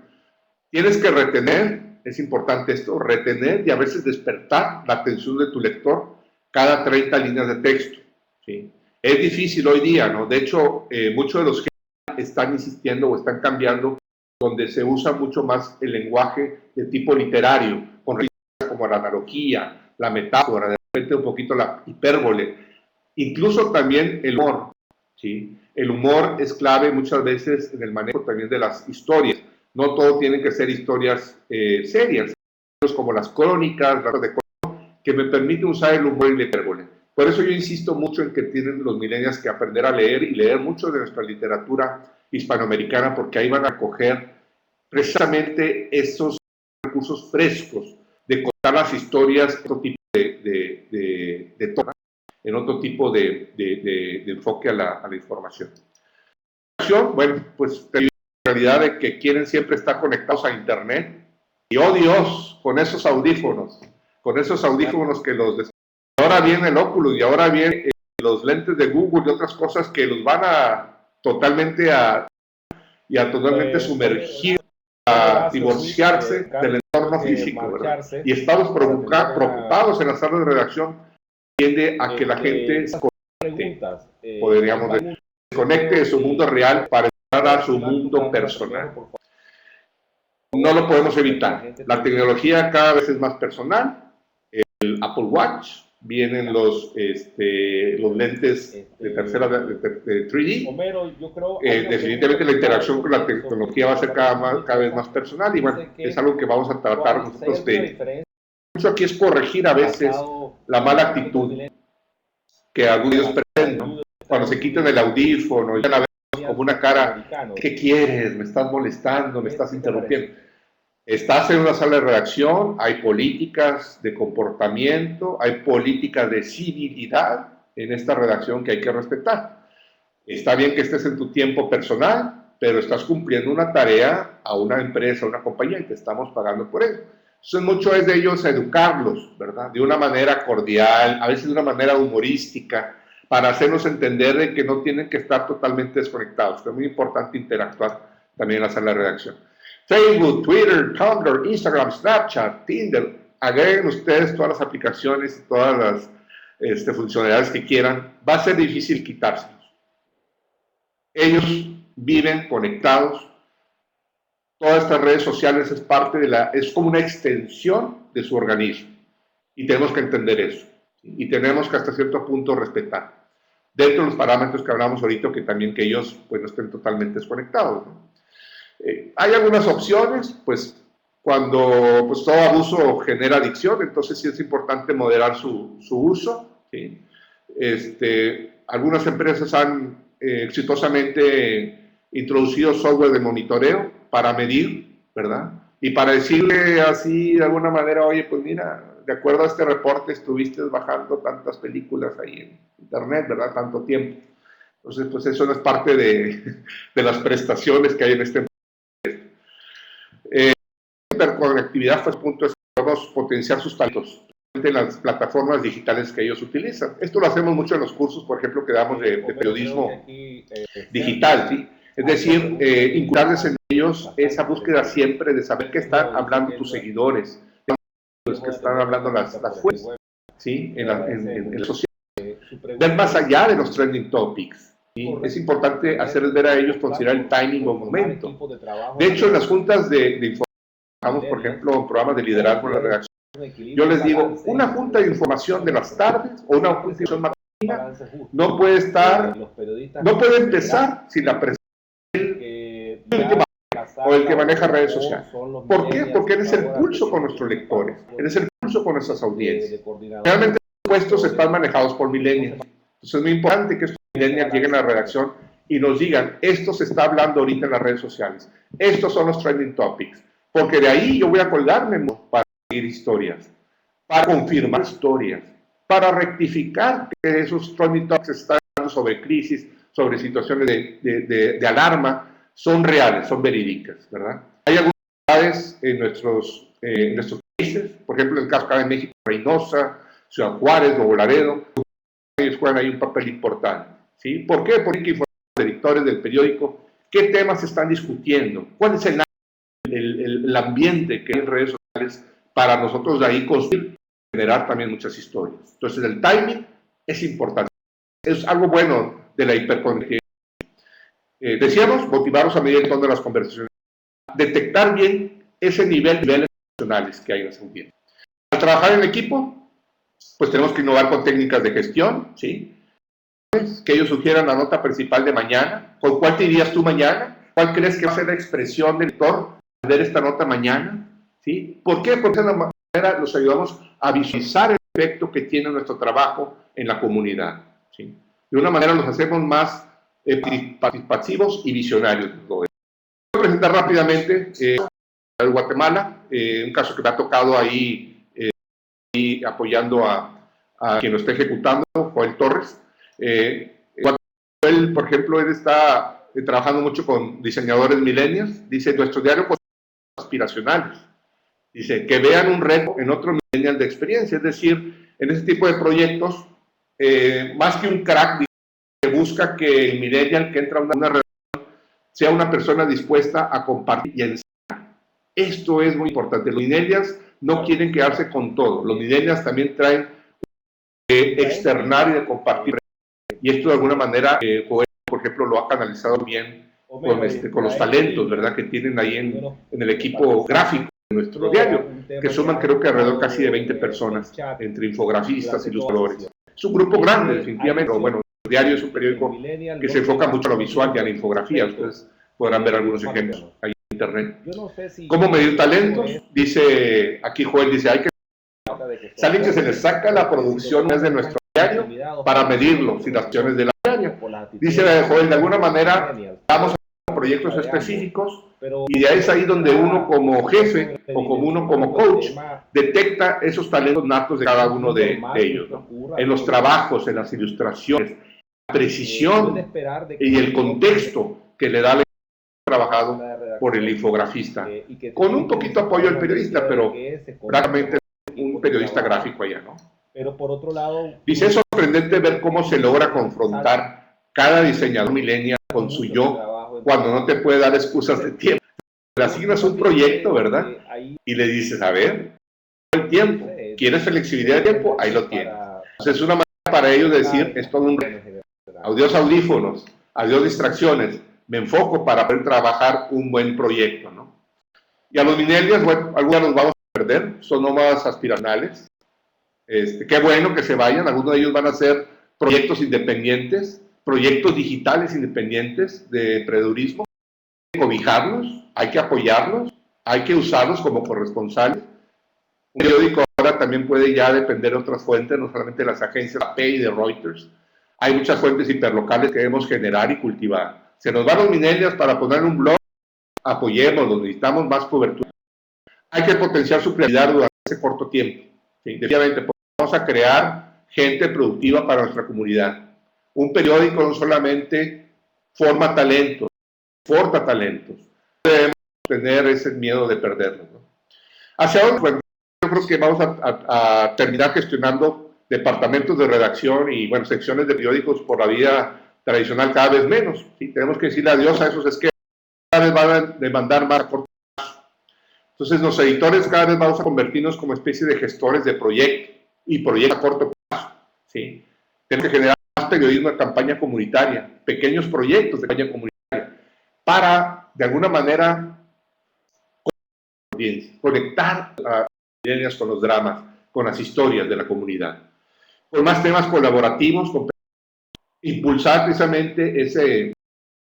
Speaker 3: tienes que retener, es importante esto, retener y a veces despertar la atención de tu lector cada 30 líneas de texto, ¿sí? Es difícil hoy día, ¿no? De hecho, muchos de los que están insistiendo o están cambiando, donde se usa mucho más el lenguaje de tipo literario, con como la analogía, la metáfora, de repente un poquito la hipérbole, incluso también el humor, ¿sí? El humor es clave muchas veces en el manejo también de las historias. No todo tienen que ser historias serias, como las crónicas, que me permiten usar el humor y la hipérbole. Por eso yo insisto mucho en que tienen los millennials que aprender a leer y leer mucho de nuestra literatura hispanoamericana, porque ahí van a coger precisamente esos recursos frescos de contar las historias en otro tipo de tono, en otro tipo de enfoque a la información. Bueno, pues la realidad de que quieren siempre estar conectados a internet y oh Dios, con esos audífonos que los ahora viene el Oculus y ahora vienen los lentes de Google y otras cosas que los van a totalmente sumergir, a divorciarse del entorno físico, ¿verdad? Y estamos preocupados en las salas de redacción, tiende a que la gente se desconecte de su mundo real para entrar a su mundo personal. No lo podemos evitar. La tecnología cada vez es más personal. El Apple Watch, vienen los lentes de tercera de 3D. Definitivamente la interacción con la tecnología va a ser cada vez más personal y bueno, es algo que vamos a tratar nosotros de... Mucho aquí es corregir a veces la mala actitud que algunos presentan, ¿no? Cuando se quitan el audífono y ya la vemos como una cara, ¿qué quieres? ¿Me estás molestando? ¿Me estás interrumpiendo? Estás en una sala de redacción, hay políticas de comportamiento, hay políticas de civilidad en esta redacción que hay que respetar. Está bien que estés en tu tiempo personal, pero estás cumpliendo una tarea a una empresa, a una compañía y te estamos pagando por ello. Entonces, mucho es de ellos educarlos, ¿verdad? De una manera cordial, a veces de una manera humorística, para hacernos entender de que no tienen que estar totalmente desconectados. Es muy importante interactuar también en la sala de redacción. Facebook, Twitter, Tumblr, Instagram, Snapchat, Tinder, agreguen ustedes todas las aplicaciones y todas las funcionalidades que quieran. Va a ser difícil quitárselos. Ellos viven conectados. Todas estas redes sociales es como una extensión de su organismo. Y tenemos que entender eso. Y tenemos que hasta cierto punto respetar. Dentro de los parámetros que hablamos ahorita, que también que ellos pues no estén totalmente desconectados, ¿no? Hay algunas opciones, pues cuando pues, todo abuso genera adicción, entonces sí es importante moderar su uso. ¿Sí? Algunas empresas han exitosamente introducido software de monitoreo para medir, ¿verdad? Y para decirle así de alguna manera, oye, pues mira, de acuerdo a este reporte estuviste bajando tantas películas ahí en internet, ¿verdad? Tanto tiempo. Entonces, pues eso no es parte de las prestaciones que hay en este hiperconectividad, pues punto es que podemos potenciar sus talentos en las plataformas digitales que ellos utilizan. Esto lo hacemos mucho en los cursos, por ejemplo, que damos de periodismo digital, ¿sí? Es decir, inculcarles en ellos esa búsqueda siempre de saber qué están hablando tus seguidores, los que están hablando las fuentes, ¿sí? En la sociedad. Ver más allá de los trending topics. ¿Sí? Es importante hacerles ver a ellos considerar el timing o momento. De hecho, en las juntas de información, por ejemplo, en programas de liderazgo en la redacción, yo les digo, una junta de información de las tardes o una junta de información matutina no puede estar, no puede empezar sin la presencia o el que maneja redes sociales. ¿Por qué? Porque eres el pulso con nuestros lectores, eres el pulso con nuestras audiencias. Realmente los puestos están manejados por millennials. Entonces es muy importante que estos millennials lleguen a la redacción y nos digan, esto se está hablando ahorita en las redes sociales, estos son los trending topics, porque de ahí yo voy a colgarme para seguir historias, para confirmar historias, para rectificar que esos trending topics están hablando sobre crisis, sobre situaciones de alarma, son reales, son verídicas, ¿verdad? Hay algunas ciudades en nuestros países, por ejemplo, en el caso acá de México, Reynosa, Ciudad Juárez, Nuevo Laredo, ellos juegan ahí un papel importante, ¿sí? ¿Por qué? Porque hay que informar a los editores del periódico qué temas se están discutiendo, cuál es el ambiente que hay en redes sociales para nosotros de ahí construir, generar también muchas historias. Entonces el timing es importante, es algo bueno de la hiperconectividad. Decíamos, motivarlos a medir el tono de las conversaciones, detectar bien ese niveles emocionales que hay en ese ambiente. Al trabajar en equipo, pues tenemos que innovar con técnicas de gestión, ¿sí? Que ellos sugieran la nota principal de mañana. ¿Con cuál te irías tú mañana? ¿Cuál crees que va a ser la expresión del lector al ver esta nota mañana? ¿Sí? ¿Por qué? Porque de esa manera los ayudamos a visualizar el efecto que tiene nuestro trabajo en la comunidad, ¿sí? De una manera los hacemos más participativos y visionarios. Voy a presentar rápidamente de Guatemala, un caso que me ha tocado ahí apoyando a quien lo está ejecutando, Joel Torres. Él, por ejemplo, él está trabajando mucho con diseñadores millennials. Dice, nuestro diario pues, aspiracionales. Dice, que vean un reto en otro millennial de experiencia. Es decir, en ese tipo de proyectos, más que un crack que busca que el millennial que entra a una relación sea una persona dispuesta a compartir y a enseñar. Esto es muy importante. Los millennials no quieren quedarse con todo. Los millennials también traen externar y de compartir. Y esto de alguna manera, Joel, por ejemplo, lo ha canalizado bien con los talentos, ¿verdad?, que tienen ahí en el equipo gráfico de nuestro diario, que suman creo que alrededor casi de 20 personas, entre infografistas y ilustradores. Es un grupo grande, definitivamente, pero bueno, el diario es un periódico que se enfoca mucho a lo visual y a la infografía. Ustedes podrán ver algunos ejemplos ahí en internet. ¿Cómo medir talentos? Dice, aquí Joel dice, hay que saben que se les saca la producción de nuestro diario para medirlo, sin las acciones de la diaria. Dice Joel, de alguna manera vamos a proyectos específicos y de ahí es ahí donde uno como jefe o como uno como coach detecta esos talentos natos de cada uno de ellos, ¿no? En los trabajos, en las ilustraciones, la precisión y el contexto que le da el trabajado por el infografista, con un poquito apoyo del periodista, pero realmente un periodista gráfico allá, ¿no?
Speaker 4: Pero por otro lado,
Speaker 3: dice, es sorprendente ver cómo se logra confrontar cada diseñador millennial con su yo cuando no te puede dar excusas de tiempo. Le asignas un proyecto, ¿verdad? Y le dices, a ver, el tiempo, ¿quieres flexibilidad de tiempo? Ahí lo tienes. Entonces es una manera para ellos de decir, es todo un reto. Adiós audífonos, adiós distracciones, me enfoco para poder trabajar un buen proyecto, ¿no? Y a los millennials, bueno, algunos los vamos a perder, son nómadas aspiracionales. Qué bueno que se vayan, algunos de ellos van a hacer proyectos independientes, proyectos digitales independientes de emprendedurismo, cobijarlos, hay que apoyarlos, hay que usarlos como corresponsales. Un periódico ahora también puede ya depender de otras fuentes, no solamente de las agencias AP y de Reuters. Hay muchas fuentes hiperlocales que debemos generar y cultivar. Se nos van los millennials para poner un blog, apoyémoslos, necesitamos más cobertura. Hay que potenciar su creatividad durante ese corto tiempo. ¿Sí? Definitivamente, vamos a crear gente productiva para nuestra comunidad. Un periódico no solamente forma talentos, forja talentos. Debemos tener ese miedo de perderlos, ¿no? ¿Hacia dónde? Bueno, yo creo que vamos a terminar gestionando departamentos de redacción y, bueno, secciones de periódicos por la vía tradicional cada vez menos. ¿Sí? Tenemos que decirle adiós a esos esquemas. Cada vez van a demandar más corto plazo. Entonces, los editores cada vez vamos a convertirnos como especie de gestores de proyecto y proyectos a corto plazo. ¿Sí? Tenemos que generar más periodismo de campaña comunitaria, pequeños proyectos de campaña comunitaria, para, de alguna manera, conectar a millennials con los dramas, con las historias de la comunidad. Con más temas colaborativos, impulsar precisamente ese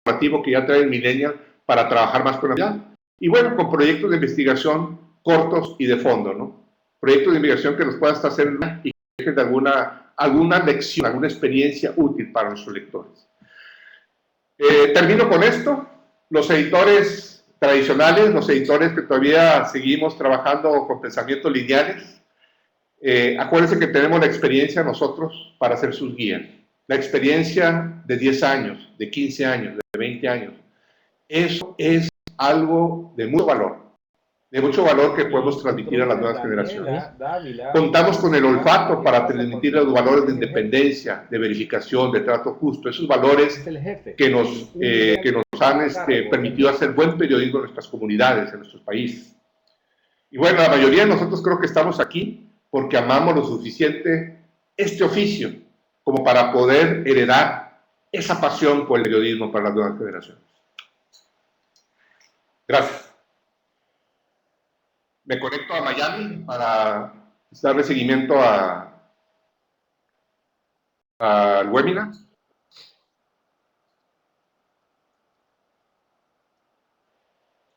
Speaker 3: colaborativo que ya trae el millennial para trabajar más con la comunidad. Y bueno, con proyectos de investigación cortos y de fondo, ¿no? Proyectos de investigación que nos puedan hacer y que dejen de alguna lección, alguna experiencia útil para nuestros lectores. Termino con esto. Los editores tradicionales, los editores que todavía seguimos trabajando con pensamientos lineales, acuérdense que tenemos la experiencia nosotros para ser sus guías. La experiencia de 10 años, de 15 años, de 20 años. Eso es algo de mucho valor que podemos transmitir a las nuevas generaciones. Contamos con el olfato para transmitir los valores de independencia, de verificación, de trato justo, esos valores que nos han permitido hacer buen periodismo en nuestras comunidades, en nuestros países. Y bueno, la mayoría de nosotros creo que estamos aquí porque amamos lo suficiente este oficio como para poder heredar esa pasión por el periodismo para las nuevas generaciones. Gracias. Me conecto a Miami para darle seguimiento al webinar.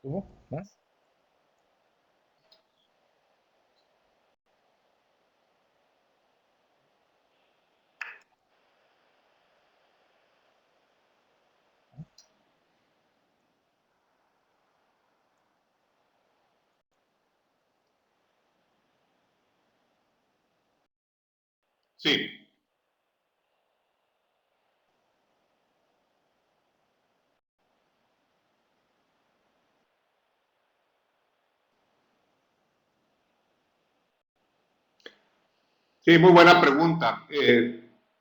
Speaker 5: ¿Hubo más?
Speaker 3: Sí. Sí, muy buena pregunta.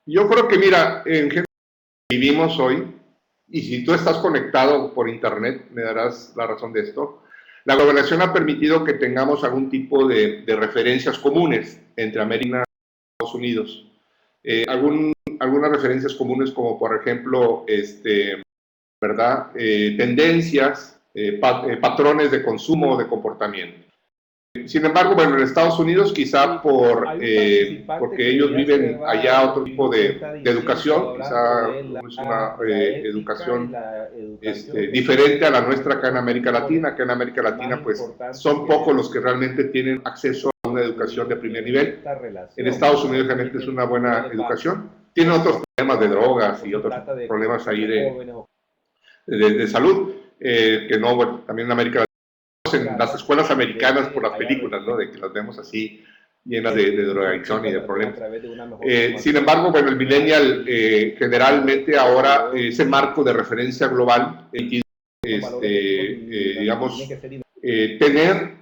Speaker 3: Yo creo que, mira, en general vivimos hoy, y si tú estás conectado por internet, me darás la razón de esto, la globalización ha permitido que tengamos algún tipo de referencias comunes entre América y Estados Unidos. Algunas referencias comunes como, por ejemplo, ¿verdad? Tendencias, patrones de consumo o de comportamiento. Sin embargo, bueno, en Estados Unidos quizá porque ellos viven allá otro tipo de educación, quizá es una educación diferente a la nuestra acá en América Latina. Acá en América Latina pues son pocos los que realmente tienen acceso a una educación de primer nivel. En Estados Unidos realmente es una buena educación. Tienen otros problemas de drogas y otros problemas ahí de salud, que no, bueno, también en América Latina en las escuelas americanas por las películas, ¿no? De que las vemos así llenas de drogadicción y de problemas. Sin embargo, bueno, el millennial generalmente ahora ese marco de referencia global, digamos, tener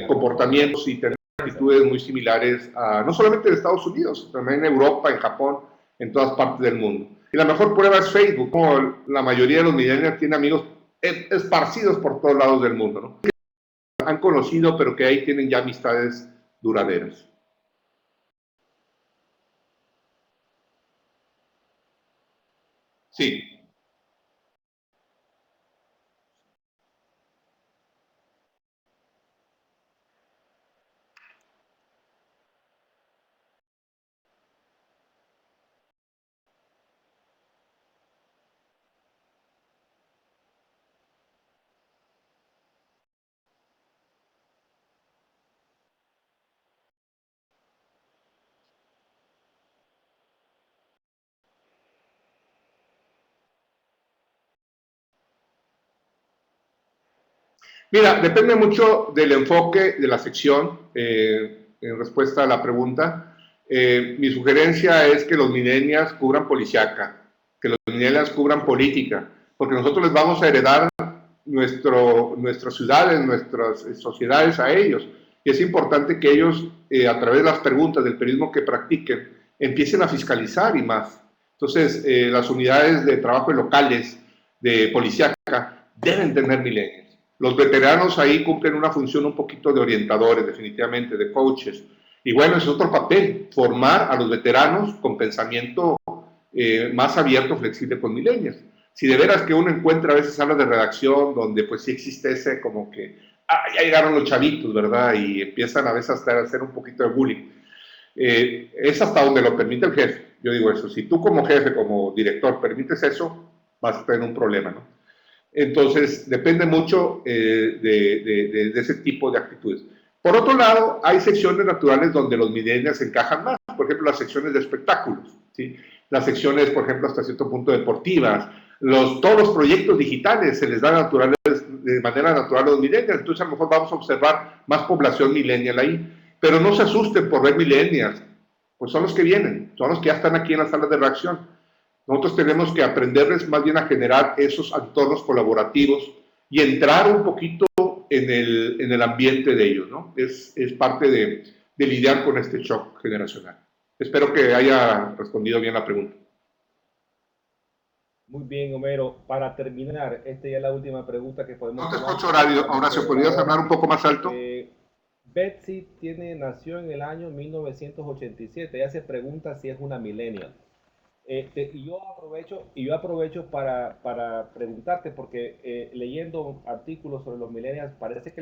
Speaker 3: comportamientos y tener actitudes muy similares a, no solamente en Estados Unidos, también en Europa, en Japón, en todas partes del mundo. Y la mejor prueba es Facebook, como la mayoría de los millennials tienen amigos esparcidos por todos lados del mundo, ¿no? Que han conocido, pero que ahí tienen ya amistades duraderas. Sí. Mira, depende mucho del enfoque de la sección. En respuesta a la pregunta, mi sugerencia es que los millennials cubran policiaca, que los millennials cubran política, porque nosotros les vamos a heredar nuestras ciudades, nuestras sociedades a ellos. Y es importante que ellos, a través de las preguntas del periodismo que practiquen, empiecen a fiscalizar y más. Entonces, las unidades de trabajo locales de policiaca deben tener millennials. Los veteranos ahí cumplen una función un poquito de orientadores, definitivamente, de coaches. Y bueno, es otro papel, formar a los veteranos con pensamiento más abierto, flexible con millennials. Si de veras que uno encuentra a veces salas de redacción donde pues sí existe ese como que, ya llegaron los chavitos, ¿verdad? Y empiezan a veces hasta a hacer un poquito de bullying. Es hasta donde lo permite el jefe. Yo digo eso, si tú como jefe, como director, permites eso, vas a tener un problema, ¿no? Entonces, depende mucho de ese tipo de actitudes. Por otro lado, hay secciones naturales donde los millennials encajan más. Por ejemplo, las secciones de espectáculos, ¿sí? Las secciones, por ejemplo, hasta cierto punto deportivas. Todos los proyectos digitales se les da de manera natural a los millennials. Entonces, a lo mejor vamos a observar más población millennial ahí. Pero no se asusten por ver millennials. Pues son los que vienen, son los que ya están aquí en las salas de reacción. Nosotros tenemos que aprenderles más bien a generar esos entornos colaborativos y entrar un poquito en el ambiente de ellos, ¿no? Es parte de lidiar con este shock generacional. Espero que haya respondido bien la pregunta.
Speaker 4: Muy bien, Homero. Para terminar, esta ya es la última pregunta que podemos...
Speaker 3: No te escucho, Horacio, ¿podrías hablar un poco más alto?
Speaker 4: Betsy nació en el año 1987. Ella se pregunta si es una millennial. Y yo aprovecho para preguntarte, porque leyendo artículos sobre los millennials, parece que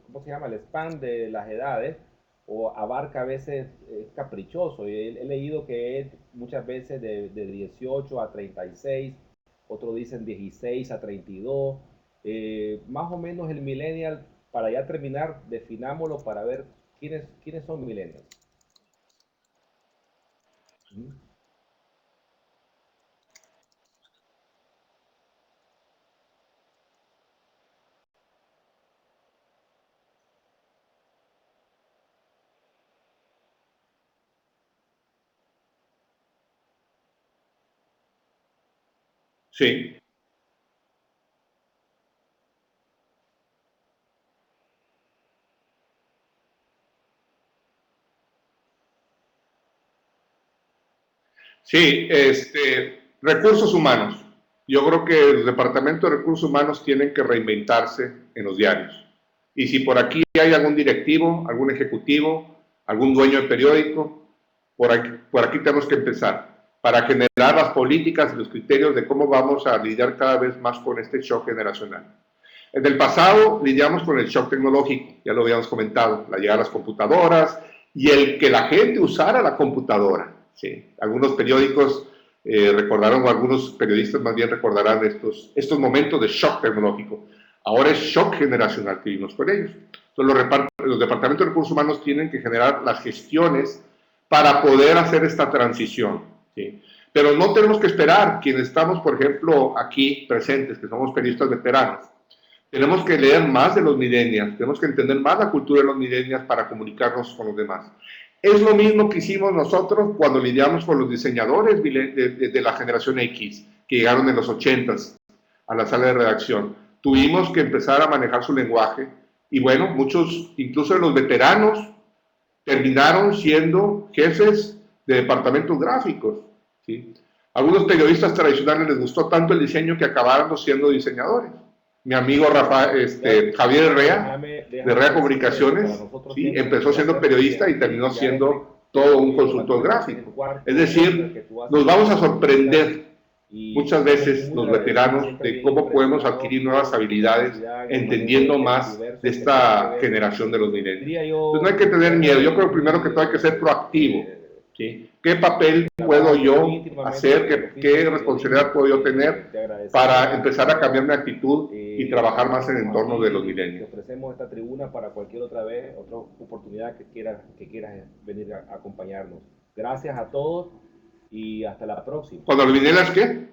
Speaker 4: ¿cómo se llama? El span de las edades o abarca a veces, es caprichoso. He leído que es muchas veces de 18 a 36, otros dicen 16 a 32. Más o menos el millennial, para ya terminar, definámoslo para ver quiénes son millennials.
Speaker 3: Sí. Sí, recursos humanos. Yo creo que el Departamento de Recursos Humanos tienen que reinventarse en los diarios. Y si por aquí hay algún directivo, algún ejecutivo, algún dueño de periódico, por aquí tenemos que empezar para generar las políticas y los criterios de cómo vamos a lidiar cada vez más con este shock generacional. En el pasado lidiamos con el shock tecnológico, ya lo habíamos comentado, la llegada de las computadoras y el que la gente usara la computadora. Sí. Algunos periódicos recordaron, o algunos periodistas más bien recordarán estos momentos de shock tecnológico. Ahora es shock generacional que vivimos con ellos. Entonces los departamentos de recursos humanos tienen que generar las gestiones para poder hacer esta transición. ¿Sí? Pero no tenemos que esperar, quienes estamos, por ejemplo, aquí presentes, que somos periodistas veteranos, tenemos que leer más de los millennials, tenemos que entender más la cultura de los millennials para comunicarnos con los demás. Es lo mismo que hicimos nosotros cuando lidiamos con los diseñadores de la generación X, que llegaron en los 80s a la sala de redacción. Tuvimos que empezar a manejar su lenguaje y bueno, muchos, incluso de los veteranos, terminaron siendo jefes de departamentos gráficos. ¿Sí? A algunos periodistas tradicionales les gustó tanto el diseño que acabaron siendo diseñadores. Mi amigo Javier Herrea, de Herrea Comunicaciones, ¿sí? Empezó siendo periodista y terminó siendo todo un consultor gráfico. Es decir, nos vamos a sorprender muchas veces los veteranos de cómo podemos adquirir nuevas habilidades entendiendo más de esta generación de los millennials. Entonces no hay que tener miedo, yo creo que primero que todo hay que ser proactivo. ¿Sí? ¿Qué papel puedo yo hacer? ¿Qué responsabilidad puedo yo tener para empezar a cambiar mi actitud y trabajar más en el entorno de los millennials?
Speaker 4: Te ofrecemos esta tribuna para cualquier otra oportunidad que quieras venir a acompañarnos. Gracias a todos y hasta la próxima.
Speaker 3: ¿Cuando los millennials qué?